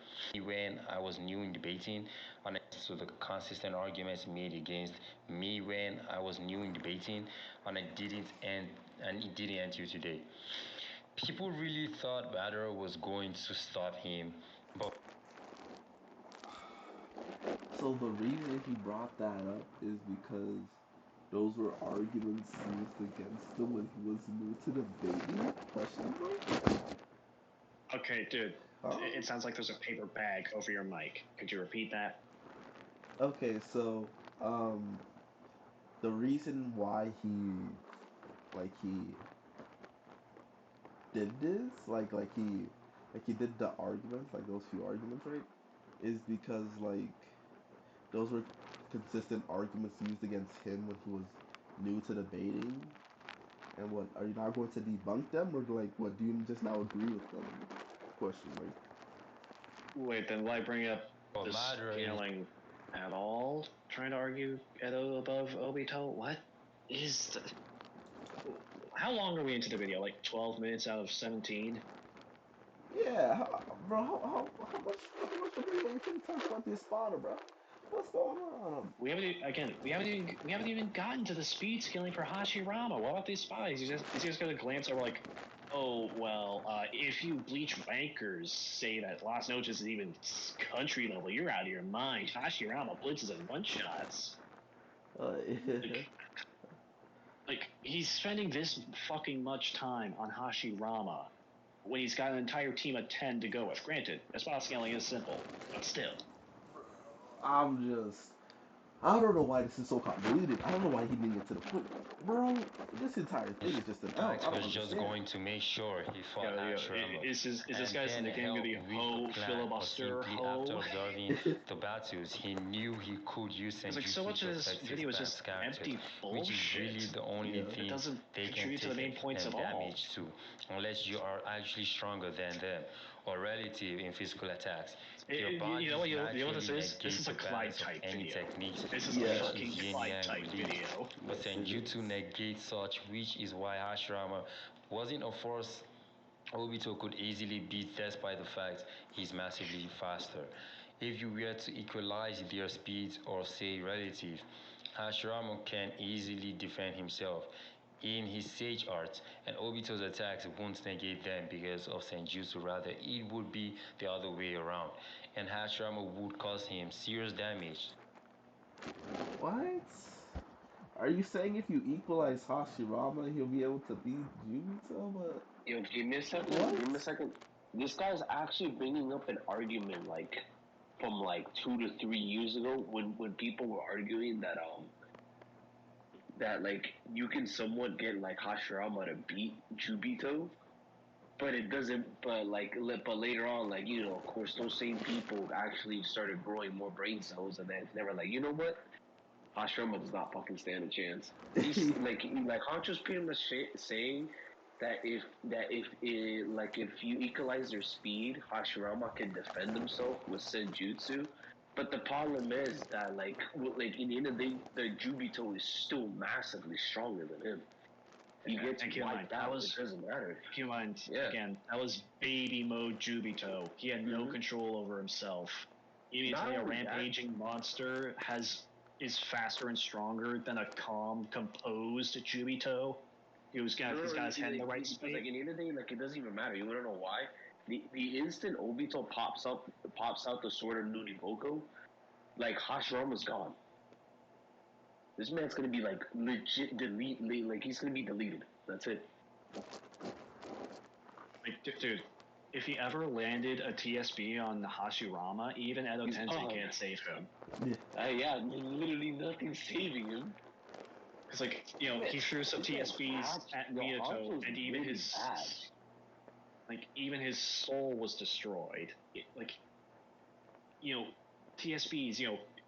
when I was new in debating, and so the consistent arguments made against me when I was new in debating, and it didn't end till today. People really thought Madara was going to stop him, but So the reason he brought that up is because those were arguments used against him when he was new to the baby? Question mark? Okay, dude. Huh? It sounds like there's a paper bag over your mic. Could you repeat that? Okay, so the reason why he did this, he did the arguments, like those few arguments, right? Is because those were consistent arguments used against him when he was new to debating. And what are you not going to debunk them, or what do you just now agree with them? Question mark. Wait, then why bring up the Madara is scaling at all? Trying to argue Edo above Obito? What is the... How long are we into the video? Like 12 minutes out of 17? Yeah, bro. How much do we really think talk about the Espada, bro? What's going on? We haven't even gotten to the speed scaling for Hashirama. What about these spies? He's just gonna glance over like, oh well, if you bleach rankers say that Las Noches is even country level, you're out of your mind. Hashirama blitzes and one shots. Like he's spending this fucking much time on Hashirama when he's got an entire team of 10 to go with. Granted, Espada scaling is simple, but still. I don't know why this is so convoluted. I don't know why he didn't get to the point. Bro, this entire thing is just an L. I don't was just understand. going to make sure he fought Hashirama. Is this guy's in the game gonna be ho filibuster After ho? observing the battles, he knew he could use It's like Senjutsu so much to of this affect his video is band's just characters, empty which is really bullshit the only Yeah. that thing doesn't they can contribute to take the main points of all. damage to, unless you are actually stronger than them or relative in physical attacks. Your body You know what naturally this is? This is a negates the Clyde balance of type any video. techniques, This is which a Yeah. fucking is yin Clyde yang type belief. video. But Yes, it Senjutsu is. negates such, which is why Hashirama wasn't a force Obito could easily beat despite the fact he's massively faster. If you were to equalize their speeds or say relative, Hashirama can easily defend himself in his Sage Art, and Obito's attacks won't negate them because of Senjutsu, rather it would be the other way around, and Hashirama would cause him serious damage. What? Are you saying if you equalize Hashirama, he'll be able to beat Jubito? But Yo, give me a second. what? Give me a second. This guy's actually bringing up an argument from 2 to 3 years ago when people were arguing that you can somewhat get Hashirama to beat Jubito, but it doesn't. But later on, of course, those same people actually started growing more brain cells, and then they were like, you know what? Hashirama does not fucking stand a chance. He's like Honcho's pretty much saying if you equalize their speed, Hashirama can defend himself with Senjutsu. But the problem is that in the end of the day, the Jubito is still massively stronger than him. He gets wiped out. It doesn't matter. Keep in mind, Yeah. again, that was baby mode Jubito. He had no control over himself. You mean to Not tell me a only that- rampaging monster is faster and stronger than a calm, composed Jubito? He's got his head in the right space. In the end of the day, it doesn't even matter. You wanna know why? The instant Obito pops out the sword of Nuniboko, Hashirama's gone. This man's gonna be legit he's gonna be deleted. That's it. Dude, if he ever landed a TSB on Hashirama, even Edo Tensei can't save him. Yeah, literally nothing's saving him. Because he threw some TSPs at Minato, and even really his bad. even his soul was destroyed. TSPs,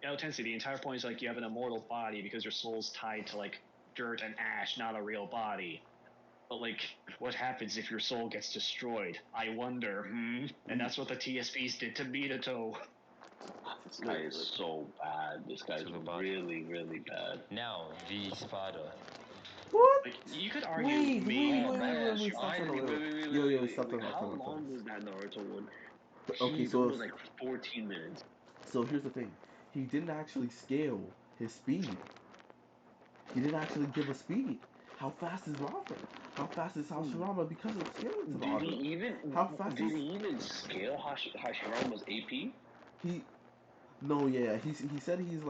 Tensei, the entire point is you have an immortal body because your soul's tied to dirt and ash, not a real body. But what happens if your soul gets destroyed? I wonder. And that's what the TSPs did to Minato. This guy is so bad. This guy's really, really bad. Now, the Espada. What? You could argue Wait, stop. How long was that Naruto one? Okay, Jeez, so it was 14 minutes. So here's the thing. He didn't actually scale his speed. He didn't actually give a speed. How fast is Rafa? How fast is Hashirama because of scaling to Rafa? Did he even scale Hashirama's AP? He said he's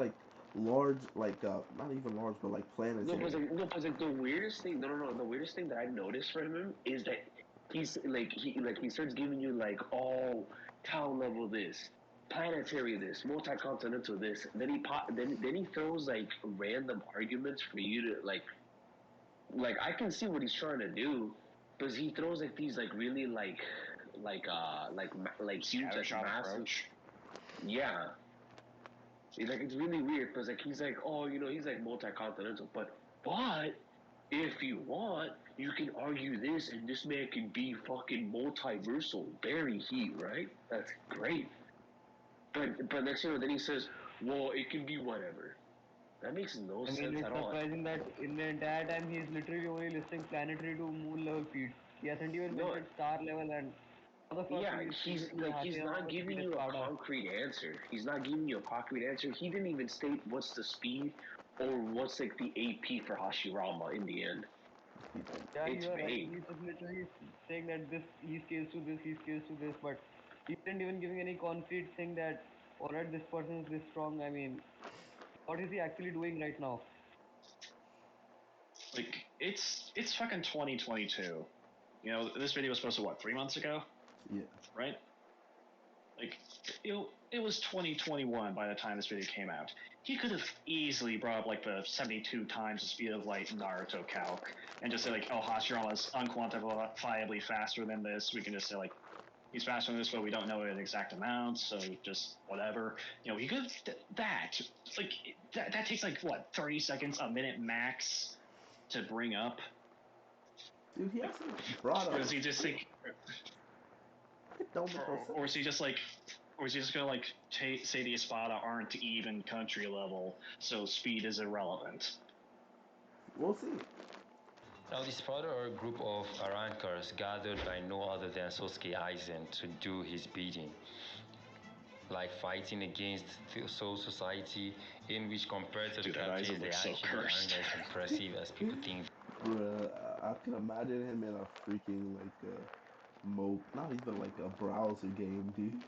large, not even large, but planetary. But the weirdest thing, the weirdest thing that I noticed from him is that he starts giving you town level this, planetary this, multi-continental this. Then he throws random arguments for you to I can see what he's trying to do, but he throws these really huge massive. Yeah. It's really weird because he's he's multi-continental, but if you want, you can argue this, and this man can be fucking multiversal, bury heat, right? That's great. But next then he says, well, it can be whatever. That makes no sense it's at all. surprising that in the entire time he's literally only listing planetary to moon level feats. He hasn't even mentioned star level and. He's not giving you a concrete answer. He's not giving you a concrete answer. He didn't even state what's the speed or what's the AP for Hashirama in the end. Yeah, it's you're vague. Right. He's just literally saying that he scales to this, he scales to this, but he isn't even giving any concrete thing that alright, this person is this strong. I mean, what is he actually doing right now? It's fucking 2022. This video was posted 3 months ago? Yeah. Right? It was 2021 by the time this video came out. He could have easily brought up the 72 times the speed of light Naruto calc and just say oh, Hashirama's unquantifiably faster than this. We can just say he's faster than this, but we don't know an exact amount, so just whatever. He could that that takes 30 seconds, a minute max to bring up. Dude, he hasn't brought up. Or does he just think? Or is he just or is he just gonna say the Espada aren't even country level, so speed is irrelevant? We'll see. Now, the Espada are a group of Arankars gathered by no other than Sosuke Aizen to do his bidding. Fighting against the Soul Society, in which compared to the captains, they actually aren't as impressive as people think. Bruh, I can imagine him in a freaking not even a browser game, dude.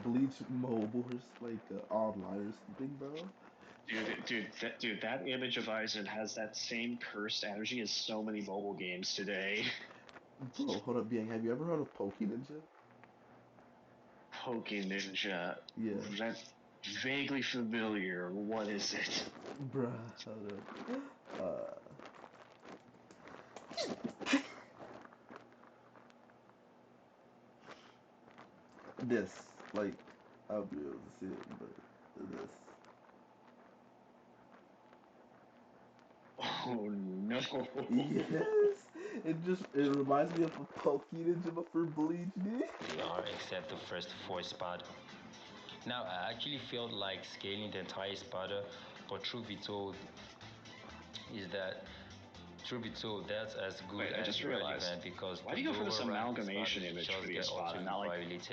Bleach Mobile or online or something, bro. Dude, that image of Aizen has that same cursed energy as so many mobile games today. Bro, hold up, Yang. Have you ever heard of Poke Ninja? Poke Ninja. Yeah. That's vaguely familiar. What is it? Bruh, hold up. This, I'll be able to see it, but this. Oh no. Yes! It reminds me of a Poke Ninja but for Bleach, dude. They are, except the first 4 Espada. Now, I actually felt like scaling the entire Espada, but truth be told, that's as good as relevant because why do you go for this amalgamation image for the Espada, not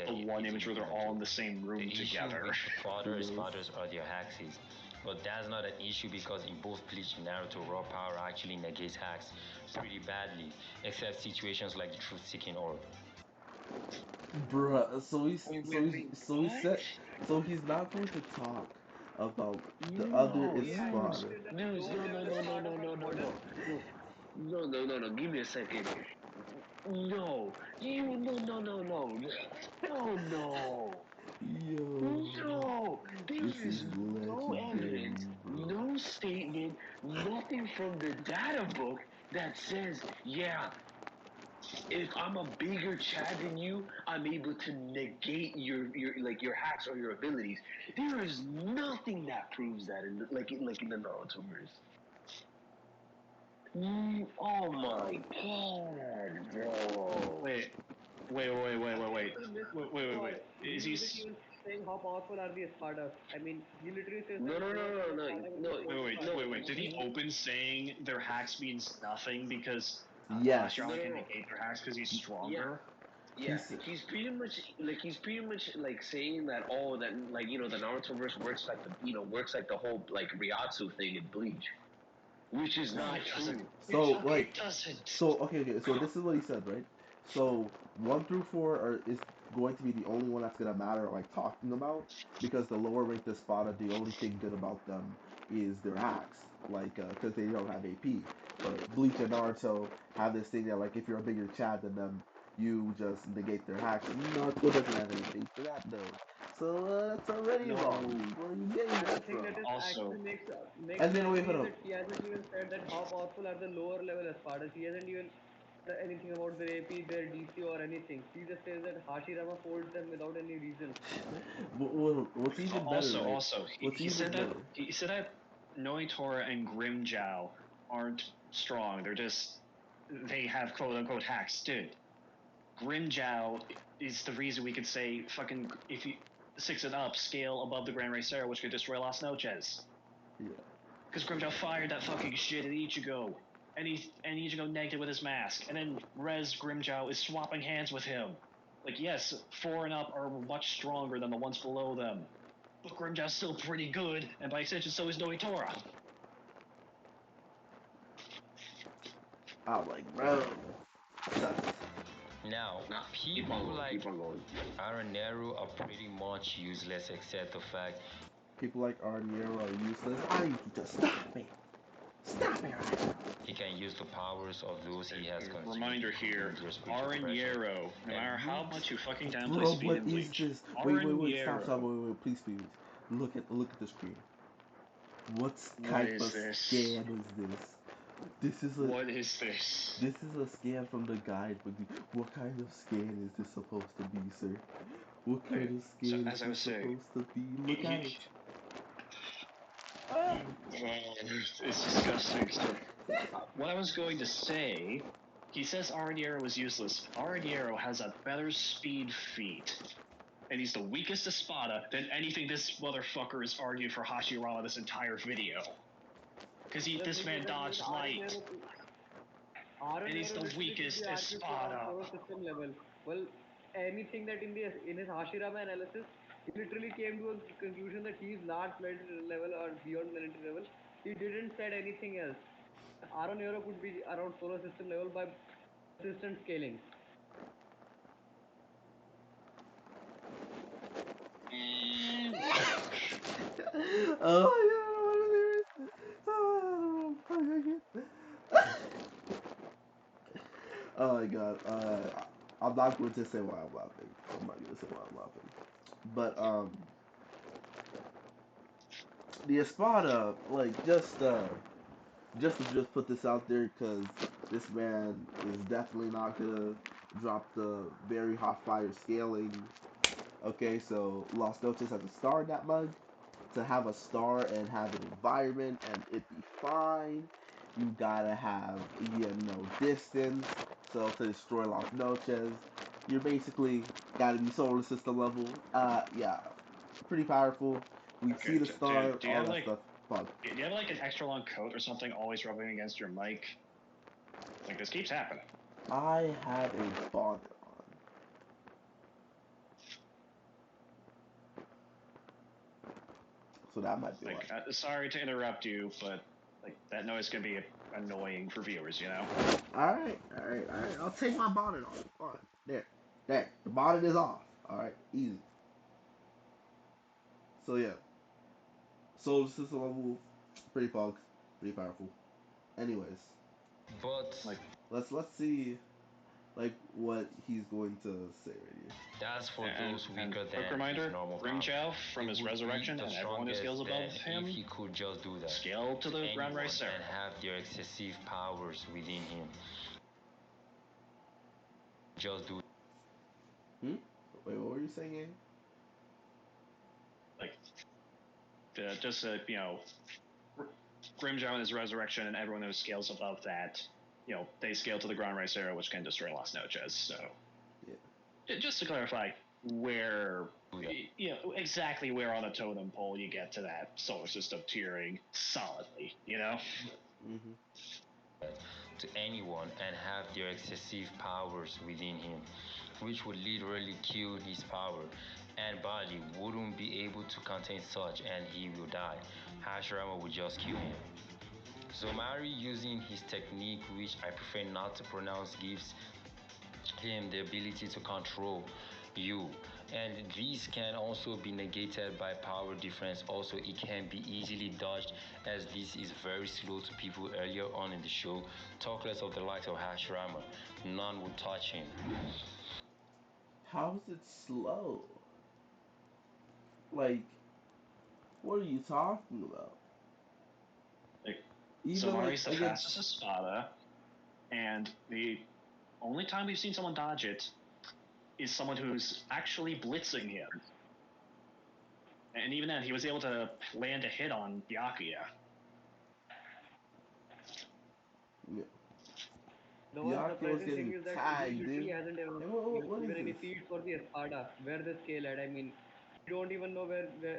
the one image where they're all in the same room together? The issue with the fodder Espadas are their hexes, but that's not an issue because in both Bleach and Naruto, raw power actually negates hacks pretty badly, except situations like the truth-seeking orb. Bruh, so he's not going to talk about the other Espada. No. Give me a second. No. Yo. No. There is no evidence, no statement, nothing from the data book that says, yeah, if I'm a bigger Chad than you, I'm able to negate your hacks or your abilities. There is nothing that proves that in the Narutoverse. Oh my god, bro. Wait, wait. No, Is he he? isn't even saying how powerful are the Espadas. I mean, he literally says No, that no, no no, single no, no, Espada will be no, fortified. no. Did he open saying their hacks means nothing because Yes. No, Hashirama no, can no. negate their hacks because he's Yeah, stronger? yeah. He's He's pretty much like saying that the Naruto verse works like the whole like Ryatsu thing in Bleach, which is No, not it doesn't. true. so like It doesn't. okay. So this is what he said, right? So 1 through 4 is going to be the only one that's gonna matter, like talking about, because the lower ranked Espada, the only thing good about them is their hacks, like because they don't have AP. But Bleach and Naruto have this thing that like if you're a bigger Chad than them, you just negate their hacks. Naruto doesn't have anything for that though. So that's already No, wrong. Where are you getting And the that thing from? that is Also, actually makes And then sense wait, me hold is up. that he hasn't even said that how powerful are the lower level Espadas. He hasn't even said anything about their AP, their DC or anything. He just says that Hashirama folds them without any reason. What's even better, right? What's even better? he said that Noitora and Grimjow aren't strong. They have quote unquote hacks. Dude, Grimjow is the reason we could say fucking if you 6 and up scale above the Grand Racero, which could destroy Las Noches. Yeah. Because Grimjow fired that fucking shit at Ichigo, and Ichigo negated with his mask, and then Rez Grimjow is swapping hands with him. Like, yes, 4 and up are much stronger than the ones below them, but Grimjow's still pretty good, and by extension, so is Noitora. I'm like, bro. Now, nah. people like Keep on going. Aranero are pretty much useless except the fact People like Arniero are useless. I need you to stop me. Stop me right now. he can use the powers of those he has consumed. Reminder here, Their spiritual pressure. Araniero, no And matter how Roots- much you fucking downplay Bro, speed what in is Bleach, this? Wait. Stop. Araniero, Please, please. Look at the screen. What what type is of this? scam is this? This is a What is this? this is a scam from the guidebook. What kind of scan is this supposed to be, sir? What kind Okay, of so scan is as I this was saying, supposed to be? Look at it. it's disgusting. So, what I was going to say, he says Araniero was useless. Araniero has a better speed feat, and he's the weakest Espada than anything this motherfucker has argued for Hashirama this entire video. Because The this thing is man that dodged light, Aaron and he's Nero the literally could be weakest argued for on Espada. solar system level. Well, anything that in his Hashirama analysis, he literally came to a conclusion that he is large planetary level or beyond planetary level. He didn't said anything else. Aaron Nero could be around solar system level by persistent scaling. Oh my god, oh my god. I'm not going to say why I'm laughing. I'm not going to say why I'm laughing. But the Espada, like just put this out there because this man is definitely not gonna drop the very hot fire scaling. Okay, so Los Noches has a star in that mug. To have a star and have an environment and it be fine, you gotta have distance. So to destroy Los Noches, you're basically gotta be solar system level. Yeah, pretty powerful. We see Okay, the star, dude, do you all have that like stuff. Fun. do you have like an extra long coat or something always rubbing against your mic? Like this keeps happening. I have a bonnet on, so that might be why. Like, sorry to interrupt you, but like that noise can be annoying for viewers, you know. All right. I'll take my bonnet off. Fine. There. The bonnet is off. All right, easy. So yeah, solar system level, pretty pog, pretty powerful. Anyways, But Like, let's see like what he's going to say right That's for those And weaker quick than his reminder, normal power. Grimjow from He his would be resurrection the and everyone who strongest scales above then if him he could just do that scale to the ground anyone rice and ceremony. have their excessive powers within him. Just do Hmm? Wait, what were you saying? Like, just Grimjow and his resurrection and everyone who scales above that, they scale to the ground rice era, which can destroy Las Noches. So, just to clarify, where, exactly where on a totem pole you get to that solar system tiering solidly, Mm-hmm. to anyone and have their excessive powers within him, which would literally kill his power, and body wouldn't be able to contain such, and he will die. Hashirama would just kill him. Zomari, using his technique, which I prefer not to pronounce, gives him the ability to control you, and this can also be negated by power difference. Also, it can be easily dodged, as this is very slow to people earlier on in the show. Talk less of the likes of Hashirama. None would touch him. How is it slow? Like, what are you talking about? Like, Even like Zomari's the against. fastest Espada, and the only time we've seen someone dodge it is someone who's actually blitzing him. And even then, he was able to land a hit on Byakuya. Yeah. The one Byakuya was surprising thing getting is that he tagged, literally dude. hasn't And what is given any this? feeds for the Espada, where they scale at. I mean, we don't even know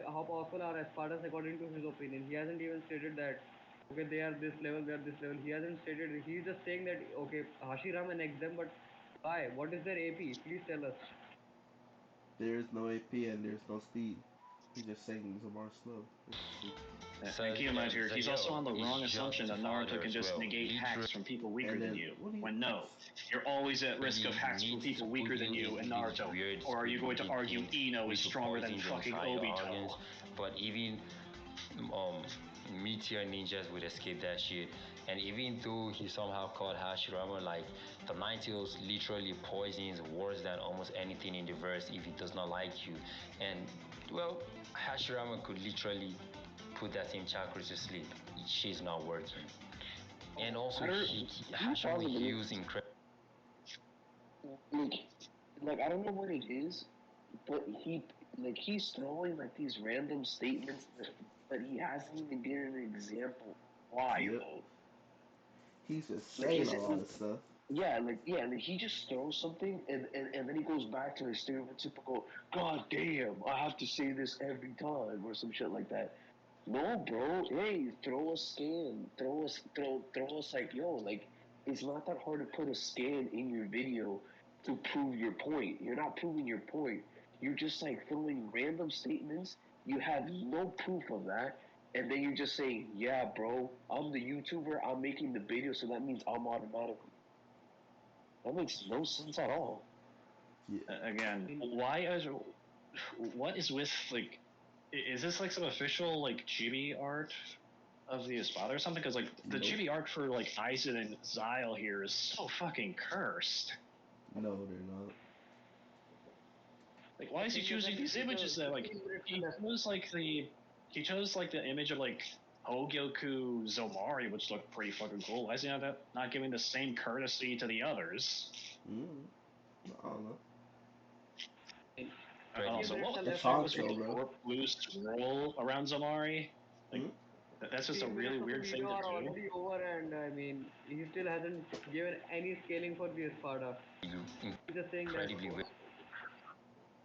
how powerful are Espadas according to his opinion. He hasn't even stated that, okay, they are this level, they are this level. He hasn't stated, he's just saying that, okay, Hashirama next them, but why? What is their AP? Please tell us. There's no AP and there's no speed. He's just saying Zamar slow. And keep in mind here, he's also on the wrong is assumption just that a Naruto father can as just well. negate hacks from people weaker And than then you. what do you? When no, you're always at risk of hacks from Needs people to weaker put than you in in these Naruto. weird Or are you going to speed argue things Ino is which will stronger than poison the fucking entire Obito? audience. But even um, Meteor Ninjas would escape that shit. And even though he somehow caught Hashirama, like, the Ninetales literally poisons worse than almost anything in the verse if he does not like you. And, well, Hashirama could literally put that same chakra to sleep. She's not working. And also, Hashirama heals incredible. like like I don't know what it is, but he's throwing like these random statements that he hasn't even given an example. Why Yep. though? He's just Like saying is a it lot of stuff. like he just throws something and then he goes back to his stereotypical God damn, I have to say this every time or some shit like that. No, bro. Hey, throw a scan. Throw us like yo. Like it's not that hard to put a scan in your video to prove your point. You're not proving your point. You're just like throwing random statements. You have no proof of that, and then you're just saying, "Yeah, bro, I'm the YouTuber. I'm making the video, so that means I'm automatically." That makes no sense at all. Yeah. Again, what is with, like, is this like some official, like, chibi art of the Espada or something? Because, like, the Nope. chibi art for, like, Aizen and Zyle here is so fucking cursed. No, they're not. Like, why is he choosing these images that, like, he chose like the image of, like, Hogyoku Zomari, which looked pretty fucking cool. Why is he not giving the same courtesy to the others? I don't know. And also, what the It's fuck was with Hanzo, the bro. warp boost roll around Zomari? Like, Hmm? that's just a 15 really minutes of the weird thing video to are do. already over, and I mean, he still hasn't given any scaling for the Espada. He's just saying that. Incredibly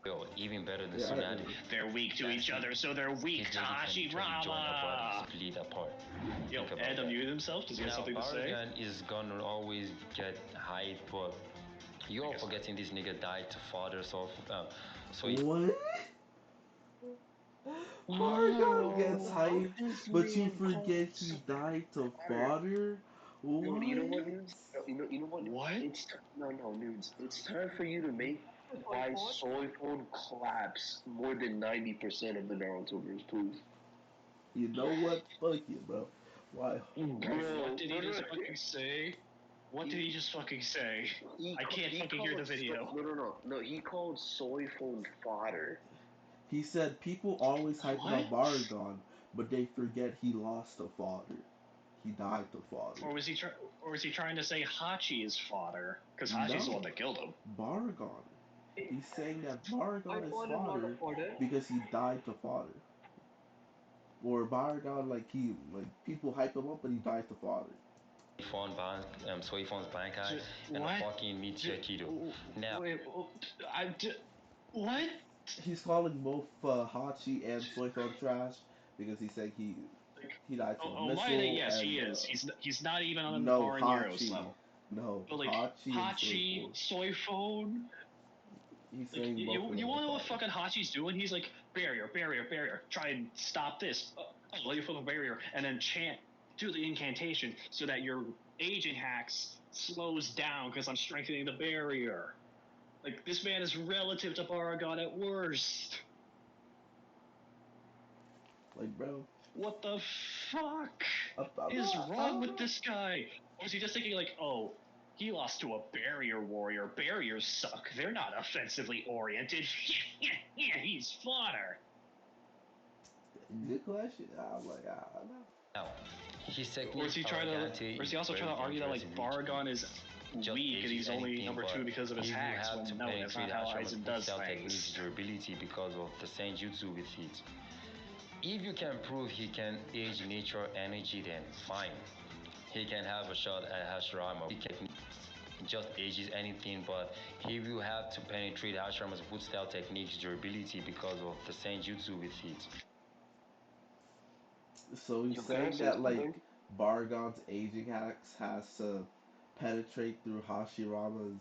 well, even better than Yeah. Tsunade. They're weak to each other, so they're weak His to lady can literally join her body Hashirama! split apart. Yo, Think about Ed that. unmuted himself. Does he have Now, something to say? Baragan is gonna always get hype, but you're forgetting this nigga died to fathers off. So What? Margot gets How hyped, is but you man forget he possible? died to Alright. fodder? No, What? you know what, Nudes? You know what? What? No, Nudes. It's time for you to make why soy phone collapse more than 90% of the Narutoverse, please. You know what? Fuck you, bro. Why? Bro, What did he just fucking say? What did he just fucking say? I can't he fucking hear the called video. no. He called soy phone fodder. He said people always hyping What? up Baragon, but they forget he lost a father. He died to father. Or was he trying to say Hachi is fodder? Because Hachi's the No, one that killed him. Baragon. He's saying that My Baragon is phone is not a fodder fodder. because he died to father. Or Baragon, like people hype him up, but he died to father. Soy phone's Bankai, and a What? fucking Mitsuya Kido. Now, Wait, what? He's calling both Hachi and Soifon trash because he's saying he died to a Oh, my, missile yes, he and is. He's not even on an no Oran Heroes Hachi, level. no But like Hachi and Hachi, Soifon. Soy Phone. He's Like saying both of you them want are to know what fodder. fucking Hachi's doing? He's like barrier. Try and stop this. Let you fucking barrier, and then chant, do the incantation so that your aging hacks slows down because I'm strengthening the barrier. Like this man is relative to Baragon at worst. Like, bro, What the fuck I'm is not, I wrong don't with know. this guy? Or is he just thinking like, oh, he lost to a barrier warrior. Barriers suck. They're not offensively oriented. He's fodder. Good question. I'm like, I don't know. now, his Or is technique he trying to? arrogante Or is is he also very trying to argue that dangerous like in which Baragon is it just weak and ages he's only anything, number two but because of his he will hacks? have to When no, that's penetrate not how Hashirama's Aizen boot does style techniques things. durability because of the senjutsu with it. If you can prove he can age nature energy, then fine. He can have a shot at Hashirama. He can just ages anything, but he will have to penetrate Hashirama's boot style techniques durability because of the senjutsu with it. So he's You can saying say that like something. Baragon's aging hacks has to penetrate through Hashirama's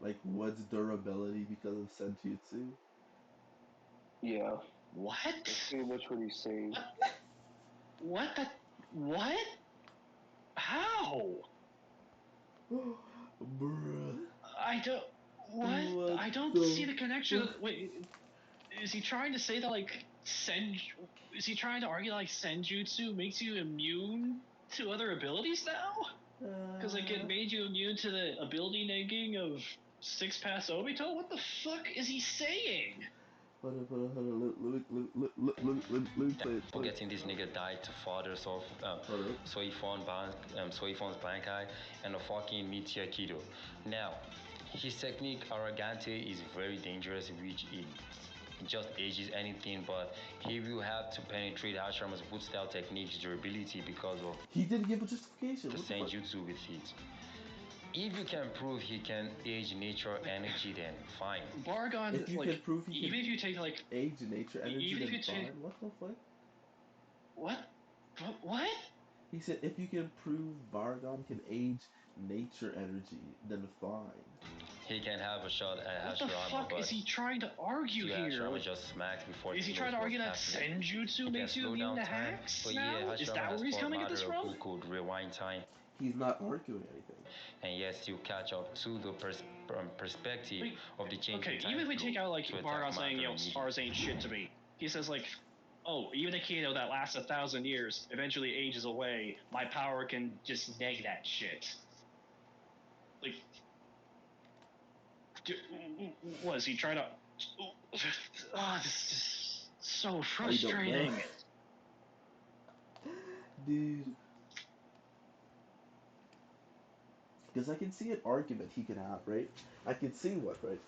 like wood's durability because of senjutsu. Yeah, What? that's pretty much what he's saying. What? What the? What? How? Bruh. I don't. What? What I don't see the the connection. fuck? Wait, is he trying to say that like Is he trying to argue that, like senjutsu makes you immune to other abilities now? Because like it made you immune to the ability negging of six pass Obito? What the fuck is he saying? Hold on. Let me play it. Forgetting this nigga died to fathers of Hold up. Soifon's Bankai and a fucking Mitsuya Kido. Now, his technique arrogante is very dangerous, which it just ages anything, but he will have to penetrate Hashirama's boot style techniques durability because of He didn't give a justification. the What the fuck? senjutsu with it. If you can prove he can age nature energy, then fine. Baragon, If you can like, prove he can even if you take like, age nature energy, even if then you take fine. What the fuck? what, what? He said if you can prove Baragon can age nature energy, then fine. He can have a shot at What the Hashirama, fuck but is he trying to argue still here? Hashirama Like, just smacked before is he the trying close to was argue that passing. senjutsu He can makes you slow immune down to time, hacks but now? yeah, Is Hashirama that has where he's fought coming at this Madara from? who could rewind time He's not arguing anything. and yet still catch up to the perspective Like, of the changing okay, time even if we flow take out like to attack Baragon saying, Madara immediately. stars ain't shit to me. He says like, oh, even a Kano that lasts 1,000 years eventually ages away. My power can just neg that shit. Like, was he trying to? Oh, this is so I don't know. frustrating. Dude. Because I can see an argument he can have, right? I can see one, right?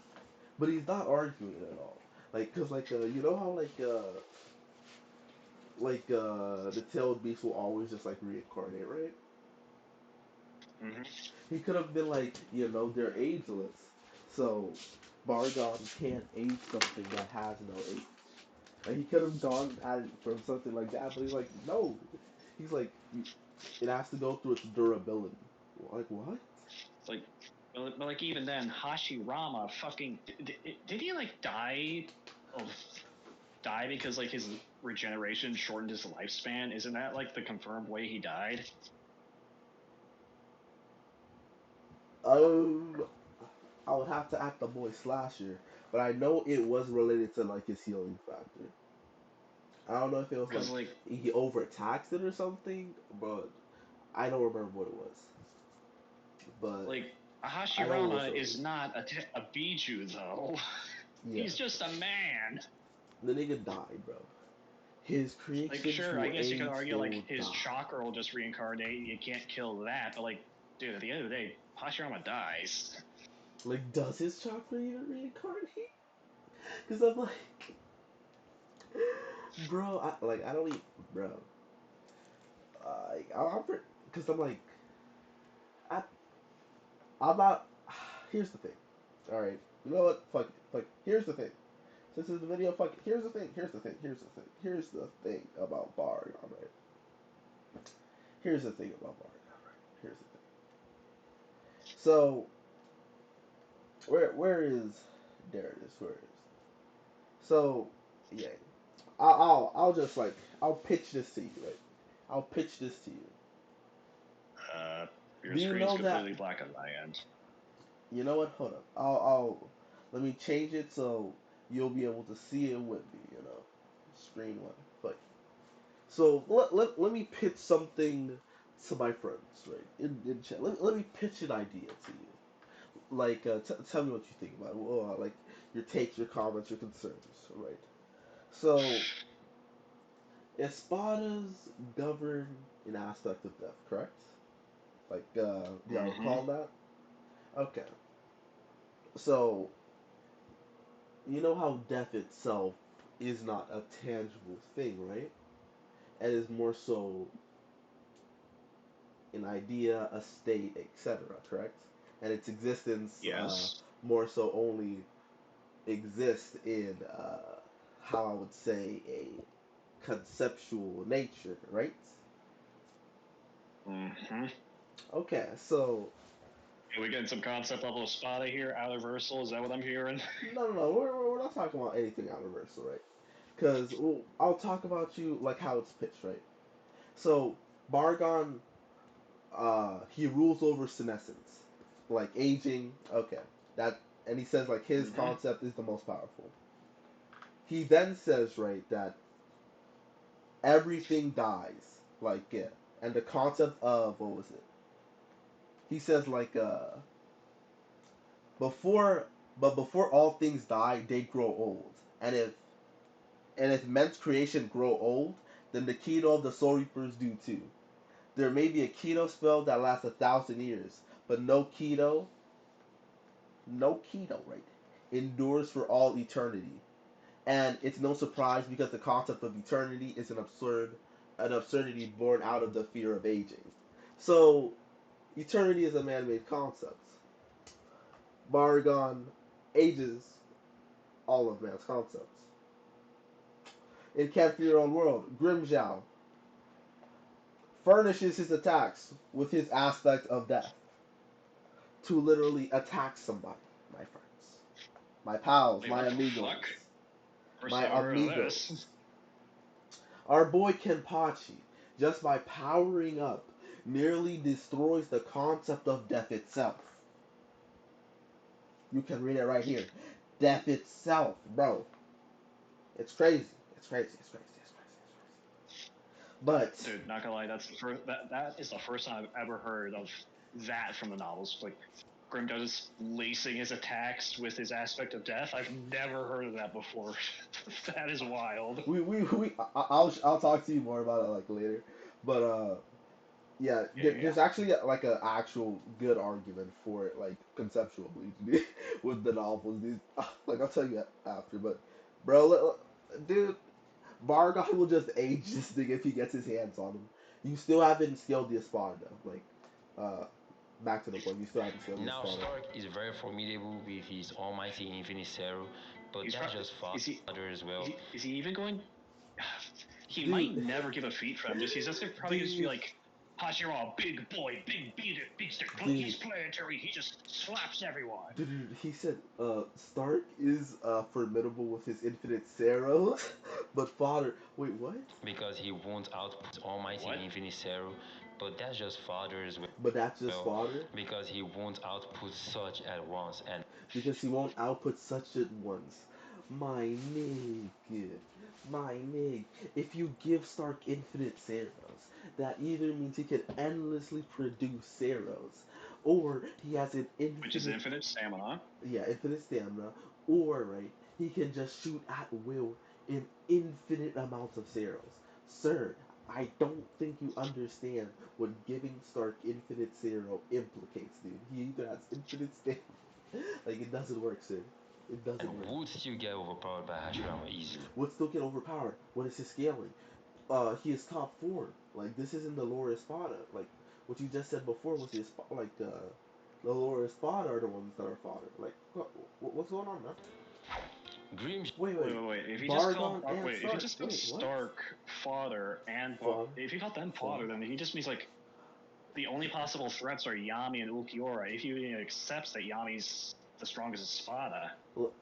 But he's not arguing it at all. Like, cause you know how the tailed beast will always just like reincarnate, right? Mm-hmm. He could have been like, they're ageless, so Bargon can't age something that has no age. Like he could have gone at it from something like that, but he's like, no. He's like, it has to go through its durability. Like what? It's like, but like even then, Hashirama fucking did he like of die because like his regeneration shortened his lifespan? Isn't that like the confirmed way he died? Um, I would have to ask the boy Slasher, but I know it was related to like his healing factor. I don't know if it was Because like like he overtaxed it or something, but I don't remember what it was. but Like, I don't wish Hashirama it is was. not a Biju, though. Yeah, He's just a man. the nigga died, bro. His Like, creations sure, I will guess you could age, argue, they like, will his die. chakra will just reincarnate, you can't kill that, but, like, dude, at the end of the day, Hashirama dies. Like, does his chakra even reincarnate? Because I'm like, bro, I don't even, bro. Because I'm like, I, I'm not. Here's the thing. All right, you know what? Fuck it. Fuck. Here's the thing. Since this is the video, fuck it. Here's the thing. Here's the thing. Here's the thing. Here's the thing about Bargain, right? Here's the thing about Bargain, right? Here's the thing. So where is there it is? Where it is? So yeah, I'll just like I'll pitch this to you, right? I'll pitch this to you. Uh, your Do you screen's know that? completely black on my end. You know what? Hold up. I'll let me change it so you'll be able to see it with me. You know, screen one. But so let me pitch something to my friends, right? In chat. Let me pitch an idea to you. Like, tell me what you think about it. Well, like your takes, your comments, your concerns, right? So, espadas govern an aspect of death, correct? Like, do I Mm-hmm. recall that? Okay. So, you know how death itself is not a tangible thing, right? And is more so an idea, a state, etc., correct? And its existence Yes. more so only exists in, how I would say, a conceptual nature, right? Mm-hmm. Okay, so Are we getting some concept level of Spada here, out of Versal? Is that what I'm hearing? no, we're not talking about anything universal, right? Because I'll talk about you like how it's pitched, right? So Bargon, he rules over senescence, like aging. Okay, that, and he says like his Mm-hmm. concept is the most powerful. He then says right that everything dies, like yeah, and the concept of what was it? He says like before, but before all things die, they grow old, and if men's creation grow old, then the Keto of the Soul Reapers do too. There may be a Keto spell that lasts 1,000 years, but no Keto, right, endures for all eternity. And it's no surprise because the concept of eternity is an absurdity born out of the fear of aging. So eternity is a man-made concept. Baragon ages all of man's concepts. In Can't Fear Your Own World, Grimjow furnishes his attacks with his aspect of death to literally attack somebody, my friends, my pals, Wait, my what the fuck? amigos, First my time I've heard of this. amigos. Our boy Kenpachi, just by powering up, nearly destroys the concept of death itself. You can read it right here. Death itself, bro. It's crazy. It's crazy. It's crazy. It's crazy. It's crazy. But Dude, not gonna lie, that's the first, that is the first time I've ever heard of that from the novels. Like, Grimdark is lacing his attacks with his aspect of death. I've never heard of that before. That is wild. I'll talk to you more about it like later. But yeah, Yeah, yeah. there's actually like an actual good argument for it, like conceptually, with the novels. These, like I'll tell you after. But bro, dude, Bargon will just age this thing if he gets his hands on him. You still haven't scaled the Espada. Like, uh, back to the point. You still haven't scaled the Now Espada. Stark is very formidable with his almighty infinite Zero, but He's that's probably, just is he, father as well. is he even going? He might Dude, never give a feat for him. He's just probably just be dude, like, Hashirama, big boy, big beast, he's dude. planetary, he just slaps everyone. Dude, he said, Stark is formidable with his infinite Zeros, but father. Wait, what? Because he won't output almighty What? infinite Zero, but that's just father as But that's just well. fodder Because he won't output such at once, and because he won't output such at once. My nigga, my nig. If you give Stark infinite Zeros, that either means he can endlessly produce Zeros, or he has an which is infinite, infinite stamina. yeah, infinite stamina, or right, he can just shoot at will in infinite amounts of zeros. Sir, I don't think you understand what giving Stark infinite zero implicates, dude. He either has infinite stamina, like it doesn't work, sir. It doesn't And work. would still get overpowered by Hashirama easily. Would still get overpowered. What is his scaling? He is top four. Like this isn't the lower Espada. Like what you just said before was the lower Espada are the ones that are fodder. Like what's going on, man? Grim Wait, Wait, wait. wait, wait. Bardon and Wait, if you Stark. just call Wait, what? Stark fodder and Fun, if you call them fun. fodder, then he just means like the only possible threats are Yami and Ulquiorra. If you even accepts that Yami's the strongest Espada,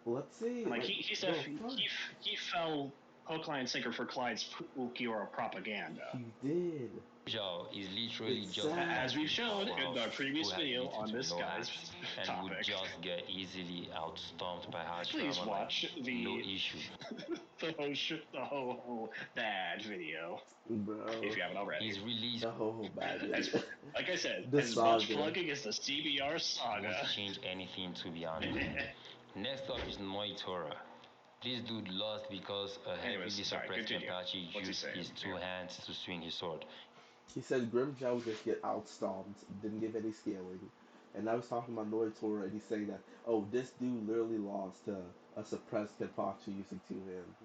Let's see. and like Like, he said bro, fun. he fell hook, line, and sinker for Clyde's Ulquiorra propaganda. He did. Zhao is literally just a As we Exactly. massive showed in powerhouse our who previous has video little on to this no guy's hacks and would topic. just get easily outstomped by Please Hashirama like watch no the issue. the ho ho bad video if Bro. you haven't already. His release The whole bad As video. like I said, The as much saga. plugging as the CBR would saga. change anything to be honest. Next up is Noitora. This dude lost because a Anyways, heavily sorry, suppressed continue. Kenpachi What's he used saying his two here? hands to swing his sword. He said Grimjaw would just get outstomped, didn't give any scaling. And I was talking about Noitora, and he's saying that, oh, this dude literally lost to a suppressed Kenpachi using two hands.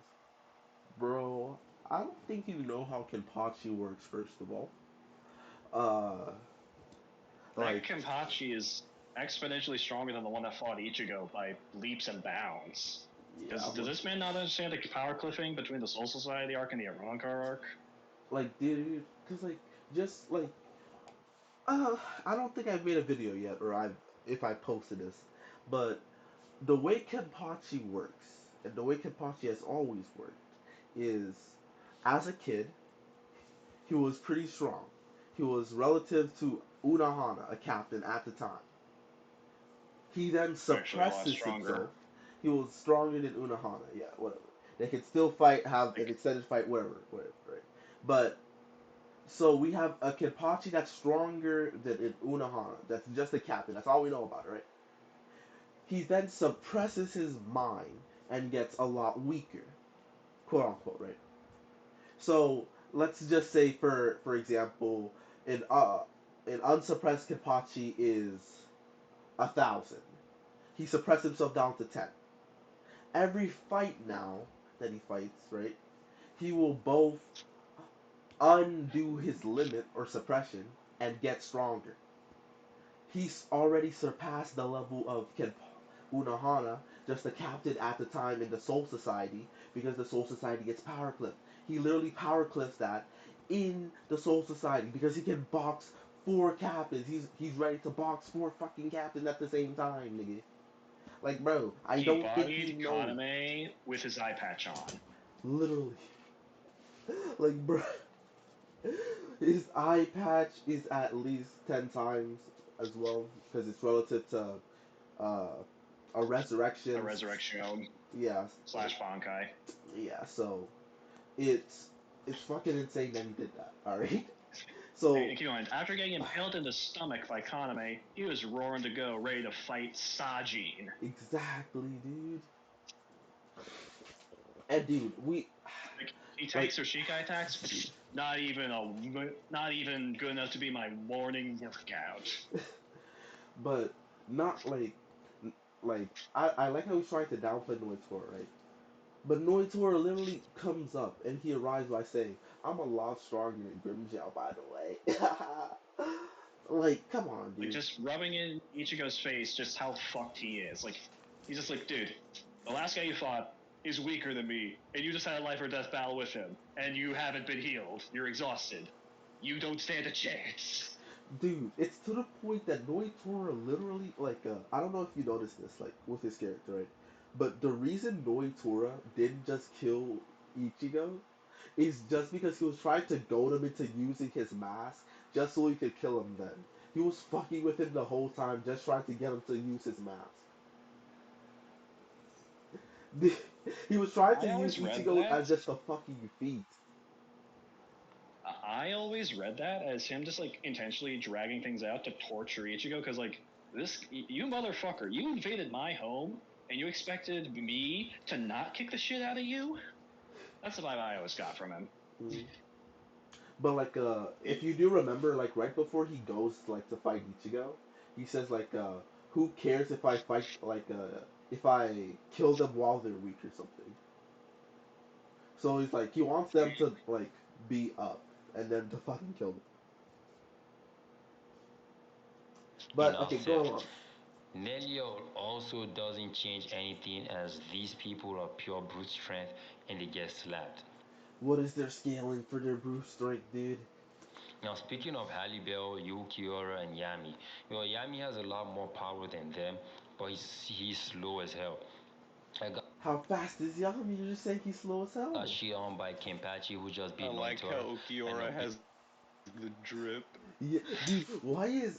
Bro, I don't think you know how Kenpachi works, first of all. Uh, That like, Kenpachi is exponentially stronger than the one that fought Ichigo by leaps and bounds. yeah, Does this man not understand the power cliffing between the Soul Society arc and the Ironclar arc? like, dude, because, like, just, like, uh, I don't think I've made a video yet, or if I posted this, but the way Kenpachi works, and the way Kenpachi has always worked, is as a kid, he was pretty strong. He was relative to Unohana, a captain at the time. He then Actually, a lot suppresses stronger. himself. He was stronger than Unohana, yeah, whatever. They could still fight, have an Like, extended fight, whatever, right? But so we have a Kenpachi that's stronger than an Unohana. That's just a captain. That's all we know about it, right? He then suppresses his mind and gets a lot weaker, quote unquote, right? So let's just say, for example, an unsuppressed Kenpachi is 1,000. He suppressed himself down to 10. Every fight now that he fights, right, he will both undo his limit or suppression and get stronger. He's already surpassed the level of Unohana, just a captain at the time in the Soul Society, because the Soul Society gets power clipped. He literally power clips that in the Soul Society because he can box four captains. He's ready to box four fucking captains at the same time, nigga. Like, bro, I he don't think he bodied knows. Kaname with his eye patch on. Literally, like, bro, his eye patch is at least 10 times as well because it's relative to uh, a A resurrection. resurrection Yeah, slash Bankai. yeah. So it's it's fucking insane that he did that. All right. Hey, So keep in mind, after getting impaled in the stomach by Kaname, he was roaring to go, ready to fight Sajin. exactly, dude. And dude, we Like, he like, takes her Shikai attacks. dude. Not even good enough to be my morning workout. But not like I like how he's trying to downplay Noitora, right? But Noitora literally comes up and he arrives by saying, "I'm a lot stronger than Grimjaw, by the way." Like, come on, Like, dude. just rubbing in Ichigo's face just how fucked he is. Like, he's just like, dude, the last guy you fought is weaker than me, and you just had a life or death battle with him, and you haven't been healed. You're exhausted. You don't stand a chance. Dude, it's to the point that Noitora literally, like, I don't know if you noticed this, like, with his character, right? But the reason Noitora didn't just kill Ichigo is just because he was trying to goad him into using his mask just so he could kill him then. He was fucking with him the whole time, just trying to get him to use his mask. He was trying to I use always read Ichigo that. as just a fucking feat. I I always read that as him just like intentionally dragging things out to torture Ichigo, because like you motherfucker, you invaded my home and you expected me to not kick the shit out of you. That's the vibe I always got from him. Mm. But like, if you do remember, like right before he goes like to fight Ichigo, he says like, who cares if I fight like, if I kill them while they're weak or something. So he's like, he wants them to like be up and then to fucking kill them. But Enough okay, said. go on. Nelio also doesn't change anything as these people are pure brute strength and they get slapped. What is their scaling for their brute strength, dude? Now, speaking of Halibel, Yukiora, and Yami, Yami has a lot more power than them, but he's slow as hell. I got How fast is Yami? You're just saying he's slow as hell. shit on by Kenpachi, who just I beat like how Noitora, and Ukiora has the drip. Yeah, dude. Why is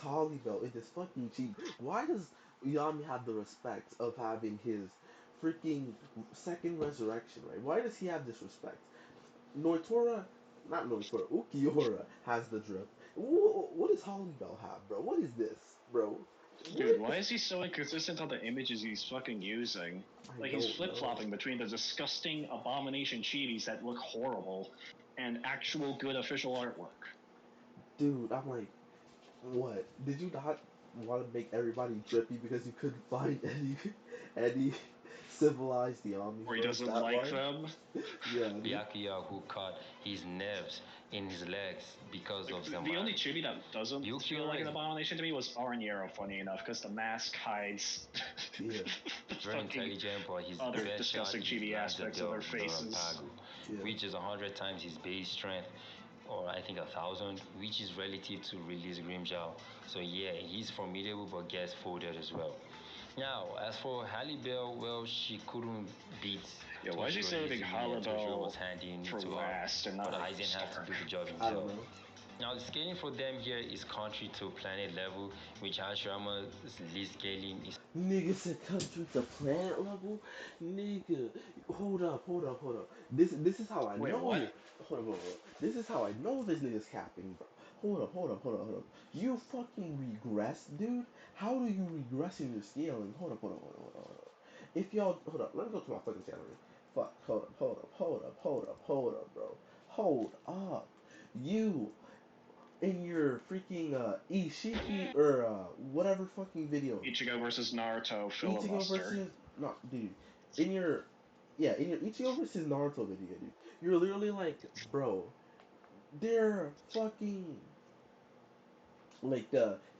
Hollybell in this fucking team? Why does Yami have the respect of having his freaking second resurrection? Right? Why does he have this respect? Noitora, not Noitora, Ukiora has the drip. What does Hollybell have, bro? What is this, bro? Dude, What? why is he so inconsistent on the images he's fucking using? I Like, he's don't flip know. flopping between the disgusting abomination chibies that look horrible and actual good official artwork. Dude, I'm like, what? Did you not want to make everybody drippy because you couldn't find any civilized Yamis, Or he bro? Is doesn't that like why? them. Yeah, dude. Byakuya, who cut his nerves in his legs because Like, of the only Zamari. chibi that doesn't feel Yukiora like is an abomination to me was Arniero, funny enough, because the mask hides Yeah, the very fucking intelligent, but his other best shot disgusting is chibi lands aspects of their the faces. Rampago, yeah. which is 100 times his base strength, or I think 1,000, which is relative to release Grimjaw. So yeah, he's formidable but gets folded as well. Now, as for Halle Bell, well, she couldn't beat Yeah, why is he Toshiro saving easily, and Toshiro was Hollible handing it for to her. last and But not like Aizen had to start? do the job I don't himself. know. Now, the scaling for them here is country to planet level, which Hashirama's least scaling is Nigga said country to planet level. Nigga, hold up. This is how I Wait, know what? this. Hold up. This is how I know this nigga's capping, bro. Hold up. You fucking regress, dude. How do you regress in your scaling? Hold up. If y'all hold up, let me go to my fucking channel. Fuck, hold up, bro. Hold up. You in your freaking Ishiki or whatever fucking video, Ichigo versus Naruto Ichigo filibuster. versus not dude, in your in your Ichigo versus Naruto video, dude, you're literally like, bro, they're fucking like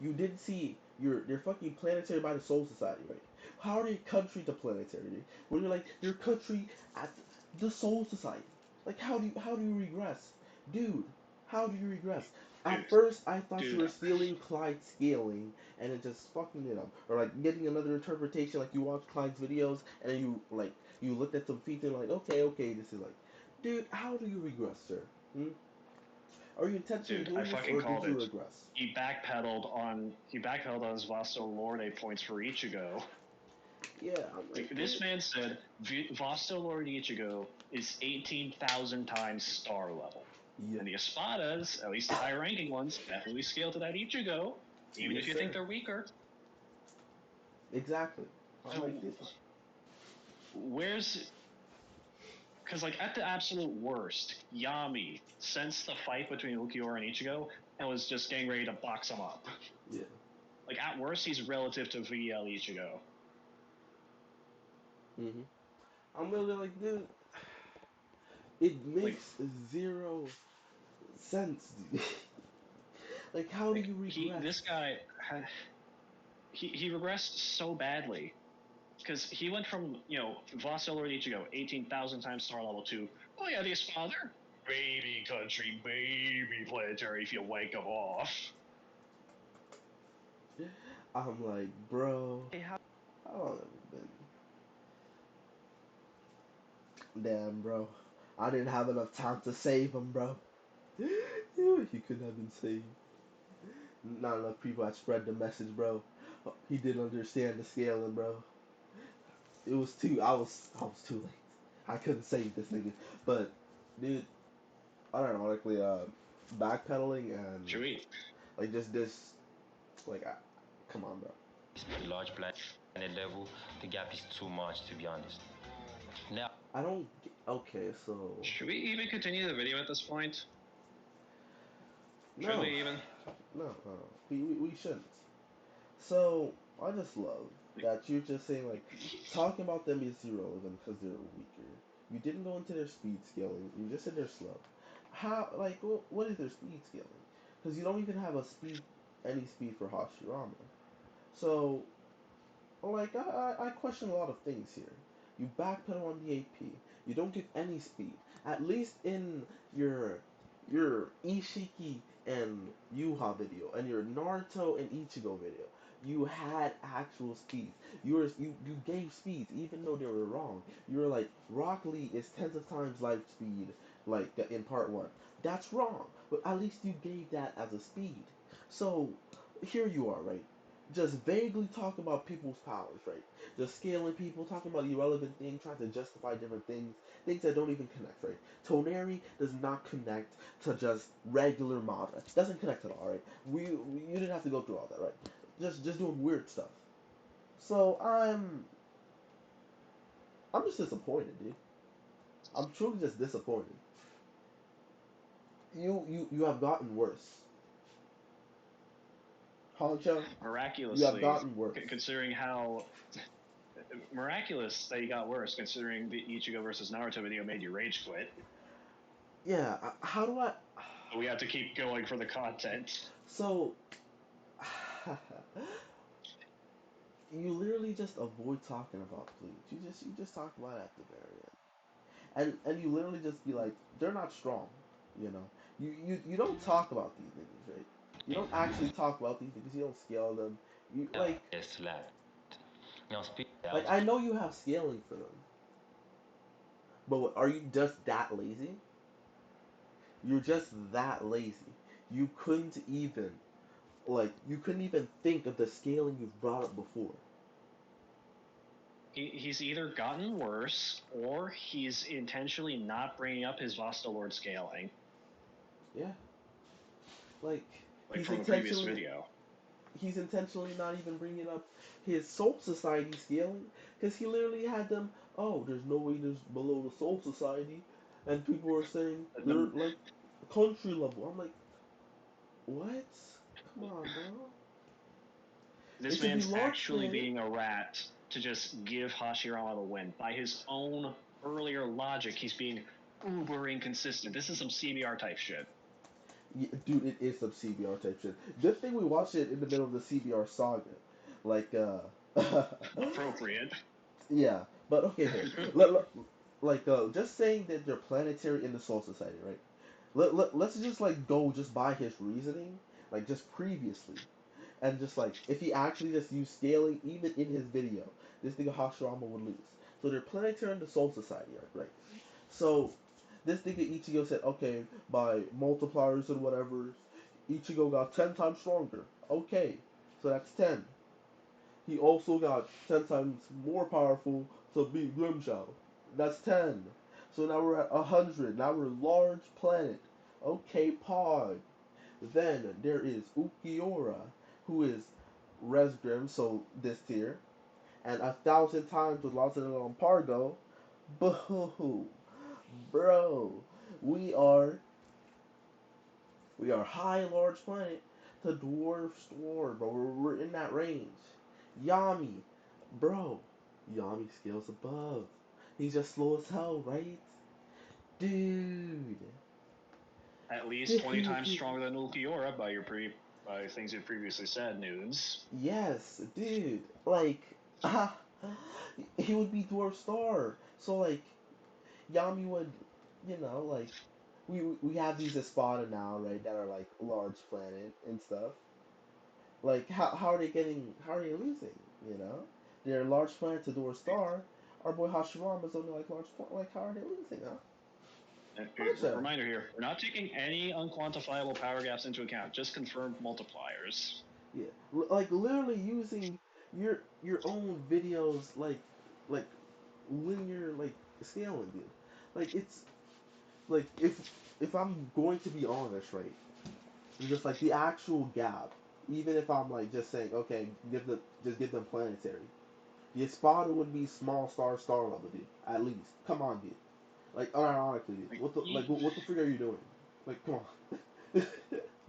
you did see your fucking planetary by the Soul Society, right? How are you country to planetary, dude? When you're like your country at the Soul Society, like how do you regress, dude? How do you regress? At Dude, first, I thought you dude, were stealing Clyde's scaling and then just fucking it up, or like getting another interpretation. Like you watch Clyde's videos and then you looked at some features and like, okay, this is like, dude, how do you regress, sir? Hmm? Are you intentionally dude, I doing this fucking or did called you it. regress? He backpedaled on his Vasto Lord 8 points for Ichigo. Yeah, I'm Like, like, this dude. man said Vasto Lord Ichigo is 18,000 times star level. Yeah. And the Espadas, at least the higher ranking ones, definitely scale to that Ichigo, even Yes, if you sir. think they're weaker. Exactly. I'm So like, this. where's because like at the absolute worst, Yami sensed the fight between Ukiura and Ichigo and was just getting ready to box him up. Yeah. Like at worst, he's relative to VL Ichigo. Mhm. I'm literally like, dude. It Like makes zero sense, dude. Like, how do like you this regress? guy, he regressed so badly because he went from Vassal Lord Ichigo 18,000 times star level to yeah, the father baby country baby planetary if you wake him off. I'm like, bro. How long have it been? Damn, bro. I didn't have enough time to save him, bro. He couldn't have been saved. Not enough people had spread the message, bro. He didn't understand the scaling, bro. It was too. I was too late. I couldn't save this nigga. But, dude. unironically backpedaling and Should we? like just this like come on, bro. large planet level, the gap is too much to be honest. Now, I don't. Okay, so Should we even continue the video at this point? Should no, we even? no. We shouldn't. So I just love that you're just saying like talking about them is irrelevant because they're weaker. You didn't go into their speed scaling. You just said they're slow. How like what is their speed scaling? Because you don't even have a speed any speed for Hashirama. So like I question a lot of things here. You backpedal on the AP. You don't give any speed. At least in your your Ishiki and Yuha video and your Naruto and Ichigo video, you had actual speeds. You gave speeds even though they were wrong. You were like Rock Lee is tens of times light speed like in part one. That's wrong, but at least you gave that as a speed. So here you are, right? Just vaguely talk about people's powers, right? Just scaling people, talking about irrelevant things, trying to justify different things that don't even connect, right? Toneri does not connect to just regular Madara. It doesn't connect at all, right? You didn't have to go through all that, right? Just doing weird stuff. So I'm just disappointed, dude. I'm truly just disappointed. You have gotten worse. Honcho, you have Miraculously, gotten worse. considering how miraculous that you got worse, considering the Ichigo versus Naruto video made you rage quit. Yeah, how do I But we have to keep going for the content. so you literally just avoid talking about Bleach. You just talk about it at the very end, and you literally just be like, they're not strong, you know. You don't talk about these niggas, right? You don't actually talk about these niggas. You don't scale them. You yes, left. Now, speak like out. I know you have scaling for them, but what, are you just that lazy? You're just that lazy. You couldn't even you couldn't even think of the scaling you've brought up before. He's either gotten worse or he's intentionally not bringing up his Vasta Lord scaling, Yeah, like like he's from a previous intentionally video. he's intentionally not even bringing up his Soul Society scaling because he literally had them. Oh, there's no way there's below the Soul Society, and people are saying they're The, like country level. I'm like, what? Come on, bro. It this should be man's large actually planet. being a rat to just give Hashirama the win. By his own earlier logic, he's being uber inconsistent. This is some CBR type shit. Yeah, dude, it is some CBR type shit. Good thing we watched it in the middle of the CBR saga. Like, Appropriate. yeah. But okay, here. Just saying that they're planetary in the Soul Society, right? Let's just like go just by his reasoning, like just previously, and just like if he actually just used scaling even in his video, this nigga Hashirama would lose. So they're planetary in the Soul Society, right? So this nigga Ichigo said, okay, by multipliers and whatever, Ichigo got 10 times stronger. Okay, so that's 10. He also got 10 times more powerful to beat Grimshaw. That's 10. So now we're at 100. Now we're large planet. Okay, Pod. Then there is Ukiura, who is Resgrim, so this tier, and 1,000 times with lots of Pargo. Boo! Bro, we are we are high large planet to dwarf store, bro. We're in that range. Yami, bro. Yami scales above. He's just slow as hell, right? Dude. At least 20 times Dude. stronger than Ulquiorra by things you previously said, Nudes. Yes, dude. Like, he would be dwarf star. So like, Yami would, like we have these Espada now, right? That are like large planet and stuff. Like how are they losing? You know, they're large planet to Door Star. Our boy Hashirama is only like large planet. Like how are they losing? Huh? And Gotcha. reminder here, we're not taking any unquantifiable power gaps into account, just confirmed multipliers. Yeah, like literally using your own videos like linear like scaling, dude. Like it's like if I'm going to be honest, right, just like the actual gap, even if I'm like just saying, okay, just give them planetary. The Espada would be small star level, dude. At least, come on, dude. Like unironically, dude. Like, What the frig are you doing? Like, come on.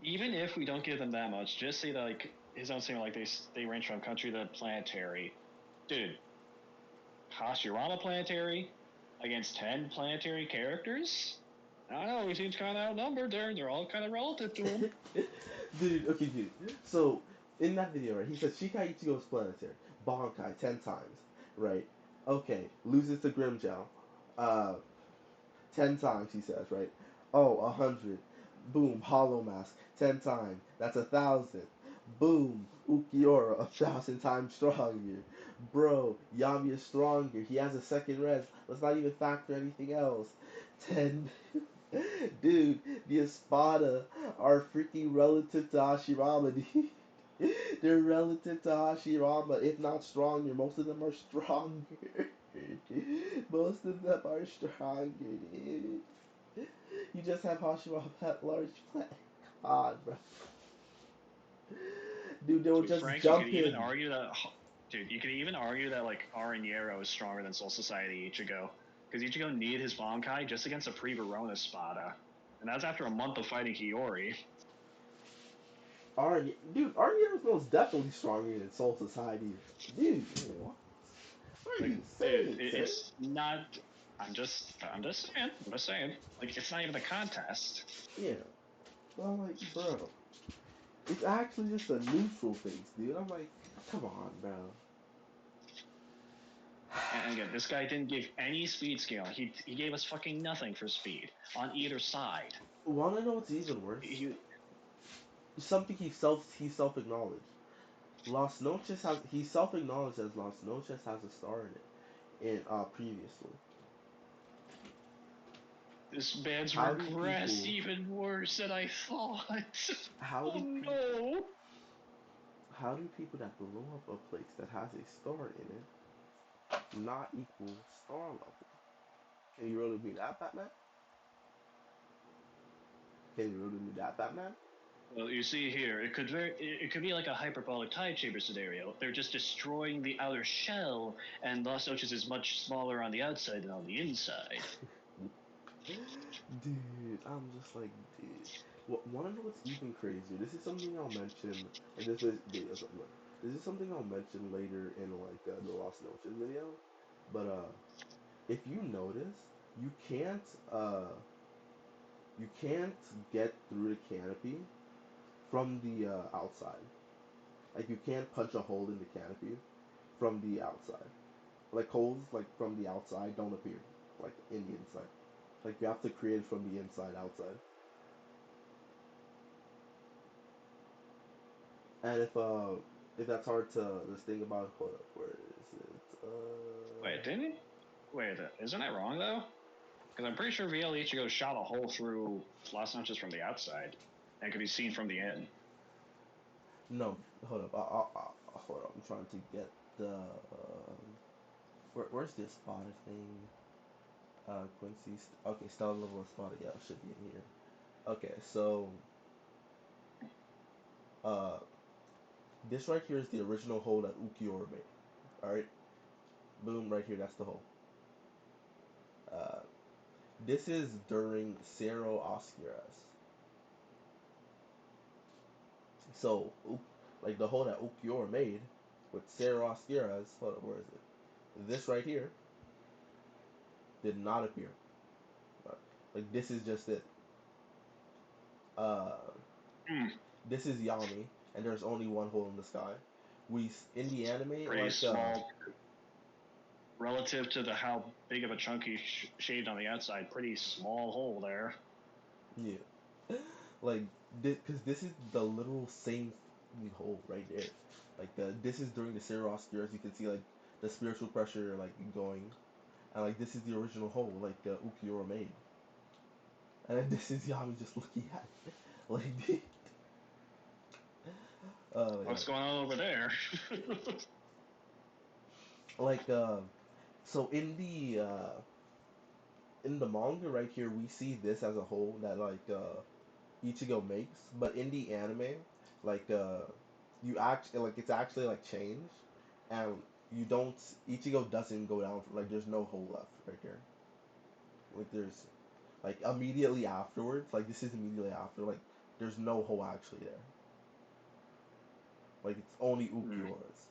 even if we don't give them that much, just say that like his own saying like they range from country to planetary, dude. Hashirama planetary against 10 planetary characters. I don't know. He seems kind of outnumbered there. They're all kind of relative to him. Dude, okay, dude. So in that video, right, he says Shikai Ichigo's planetary, Bankai 10 times, right? Okay, loses to Grimjow, uh, 10 times, he says, right? Oh, 100. Boom, Hollow Mask, 10 times. That's 1,000. Boom, Ukiora, 1,000 times stronger. Bro, Yami is stronger. He has a second res. Let's not even factor anything else. 10. Dude, the Espada are freaking relative to Hashirama, dude. They're relative to Hashirama, if not stronger. Most of them are stronger. Most of them are stronger, dude. You just have Hashirama at large play. Come on, bro. Dude, they will Dude, just Frank, you could jump even in. argue that. Dude, you could even argue that like Aranyero is stronger than Soul Society Ichigo, because Ichigo needed his Bankai just against a pre-Verona Spada, and that's after a month of fighting Hiyori. Dude, Arya is most definitely stronger than Soul Society. Dude, what are Like, you dude, saying, sir? it's not. I'm just saying. Like, it's not even a contest. Yeah. But I'm like, bro, it's actually just a neutral face, dude. I'm like, come on, bro. And again, this guy didn't give any speed scaling. He gave us fucking nothing for speed on either side. Wanna know what's even worse? He, Something he self acknowledged. Los Noches has he self acknowledged as Los Noches has a star in it in previously. this man's How do regressed people even worse than I thought. how Oh do people no! how do people that blow up a place that has a star in it not equal star level? Can you really be that Batman? Can you really be that Batman? Well, you see here, it could be like a hyperbolic tide chamber scenario. They're just destroying the outer shell, and Los Oches is much smaller on the outside than on the inside. Dude, I'm just like, dude. Wanna know what's even crazier? This is something I'll mention, and this is something I'll mention later in like the Lost Noches video. But if you notice, you can't uh you can't get through the canopy from the outside. Like you can't punch a hole in the canopy from the outside. Like holes like from the outside don't appear like in the inside. Like you have to create it from the inside outside. And if that's hard to this thing about hold up, where is it? Wait, didn't he? Wait, isn't that wrong though? Because I'm pretty sure VL Ichigo shot a hole through Las Noches from the outside, and could be seen from the in. No, hold up. Hold up. I'm trying to get the where's this spotted thing? Quincy's okay. Stellar level of spotted. Yeah, it should be in here. Okay, so uh, this right here is the original hole that Ukiura made. All right, boom, right here. That's the hole. Uh, this is during Cerro Oscuras. So, like the hole that Ukiura made with Cerro Oscuras. Hold up, where is it? This right here did not appear. Like this is just it. Uh, Hmm, this is Yami, and there's only one hole in the sky. In the anime pretty like small relative to the how big of a chunk he shaved on the outside. Pretty small hole there. yeah, like because this is the literal same hole right there. Like this is during the Cerro Oscuras. You can see like the spiritual pressure like going, and like this is the original hole like Ukiura made, and then this is Yami just looking at it. Like yeah. What's going on over there? Like so in the in the manga right here, we see this as a whole that like Ichigo makes, but in the anime, like you actually like it's actually like changed, and you don't Ichigo doesn't go down like there's no hole left right here. Like there's like immediately afterwards, like this is immediately after, like there's no hole actually there. Like it's only Ukiyora's.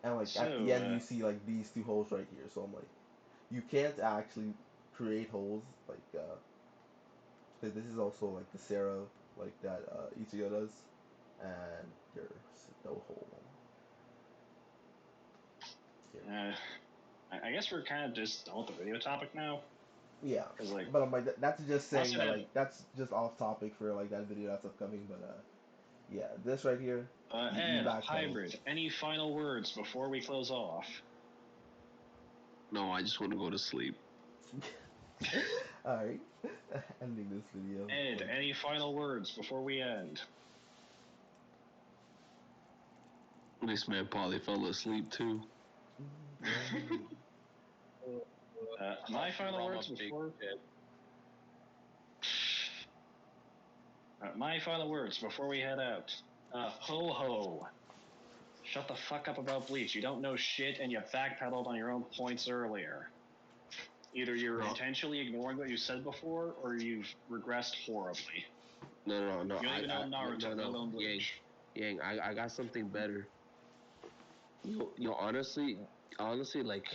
And like at the end So, you see like these two holes right here. So I'm like, you can't actually create holes like 'cause this is also like the Sarah like that Ichigo does, and there's no hole here. I guess we're kind of just done with the video topic now. Yeah, Because, like, but I'm like that's just saying honestly, that that like that's just off topic for like that video that's upcoming. But yeah, this right here, you Ed, backpedal. Hybrid, any final words before we close off? No, I just want to go to sleep. All right, ending this video. Ed, any final words before we end? This man probably fell asleep too. My final Hashirama words big before. head. My final words before we head out. Ho ho. Shut the fuck up about Bleach. You don't know shit, and you backpedaled on your own points earlier. Either you're intentionally ignoring what you said before, or you've regressed horribly. No. You don't even know Naruto, let alone Bleach. Yang, I got something better. Honestly, like,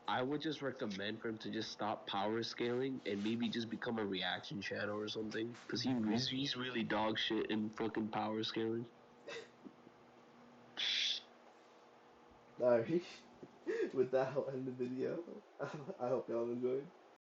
I would just recommend for him to just stop power scaling and maybe just become a reaction channel or something. Because he's really dog shit in fucking power scaling. Alright, with that, I'll end the video. I hope y'all enjoyed.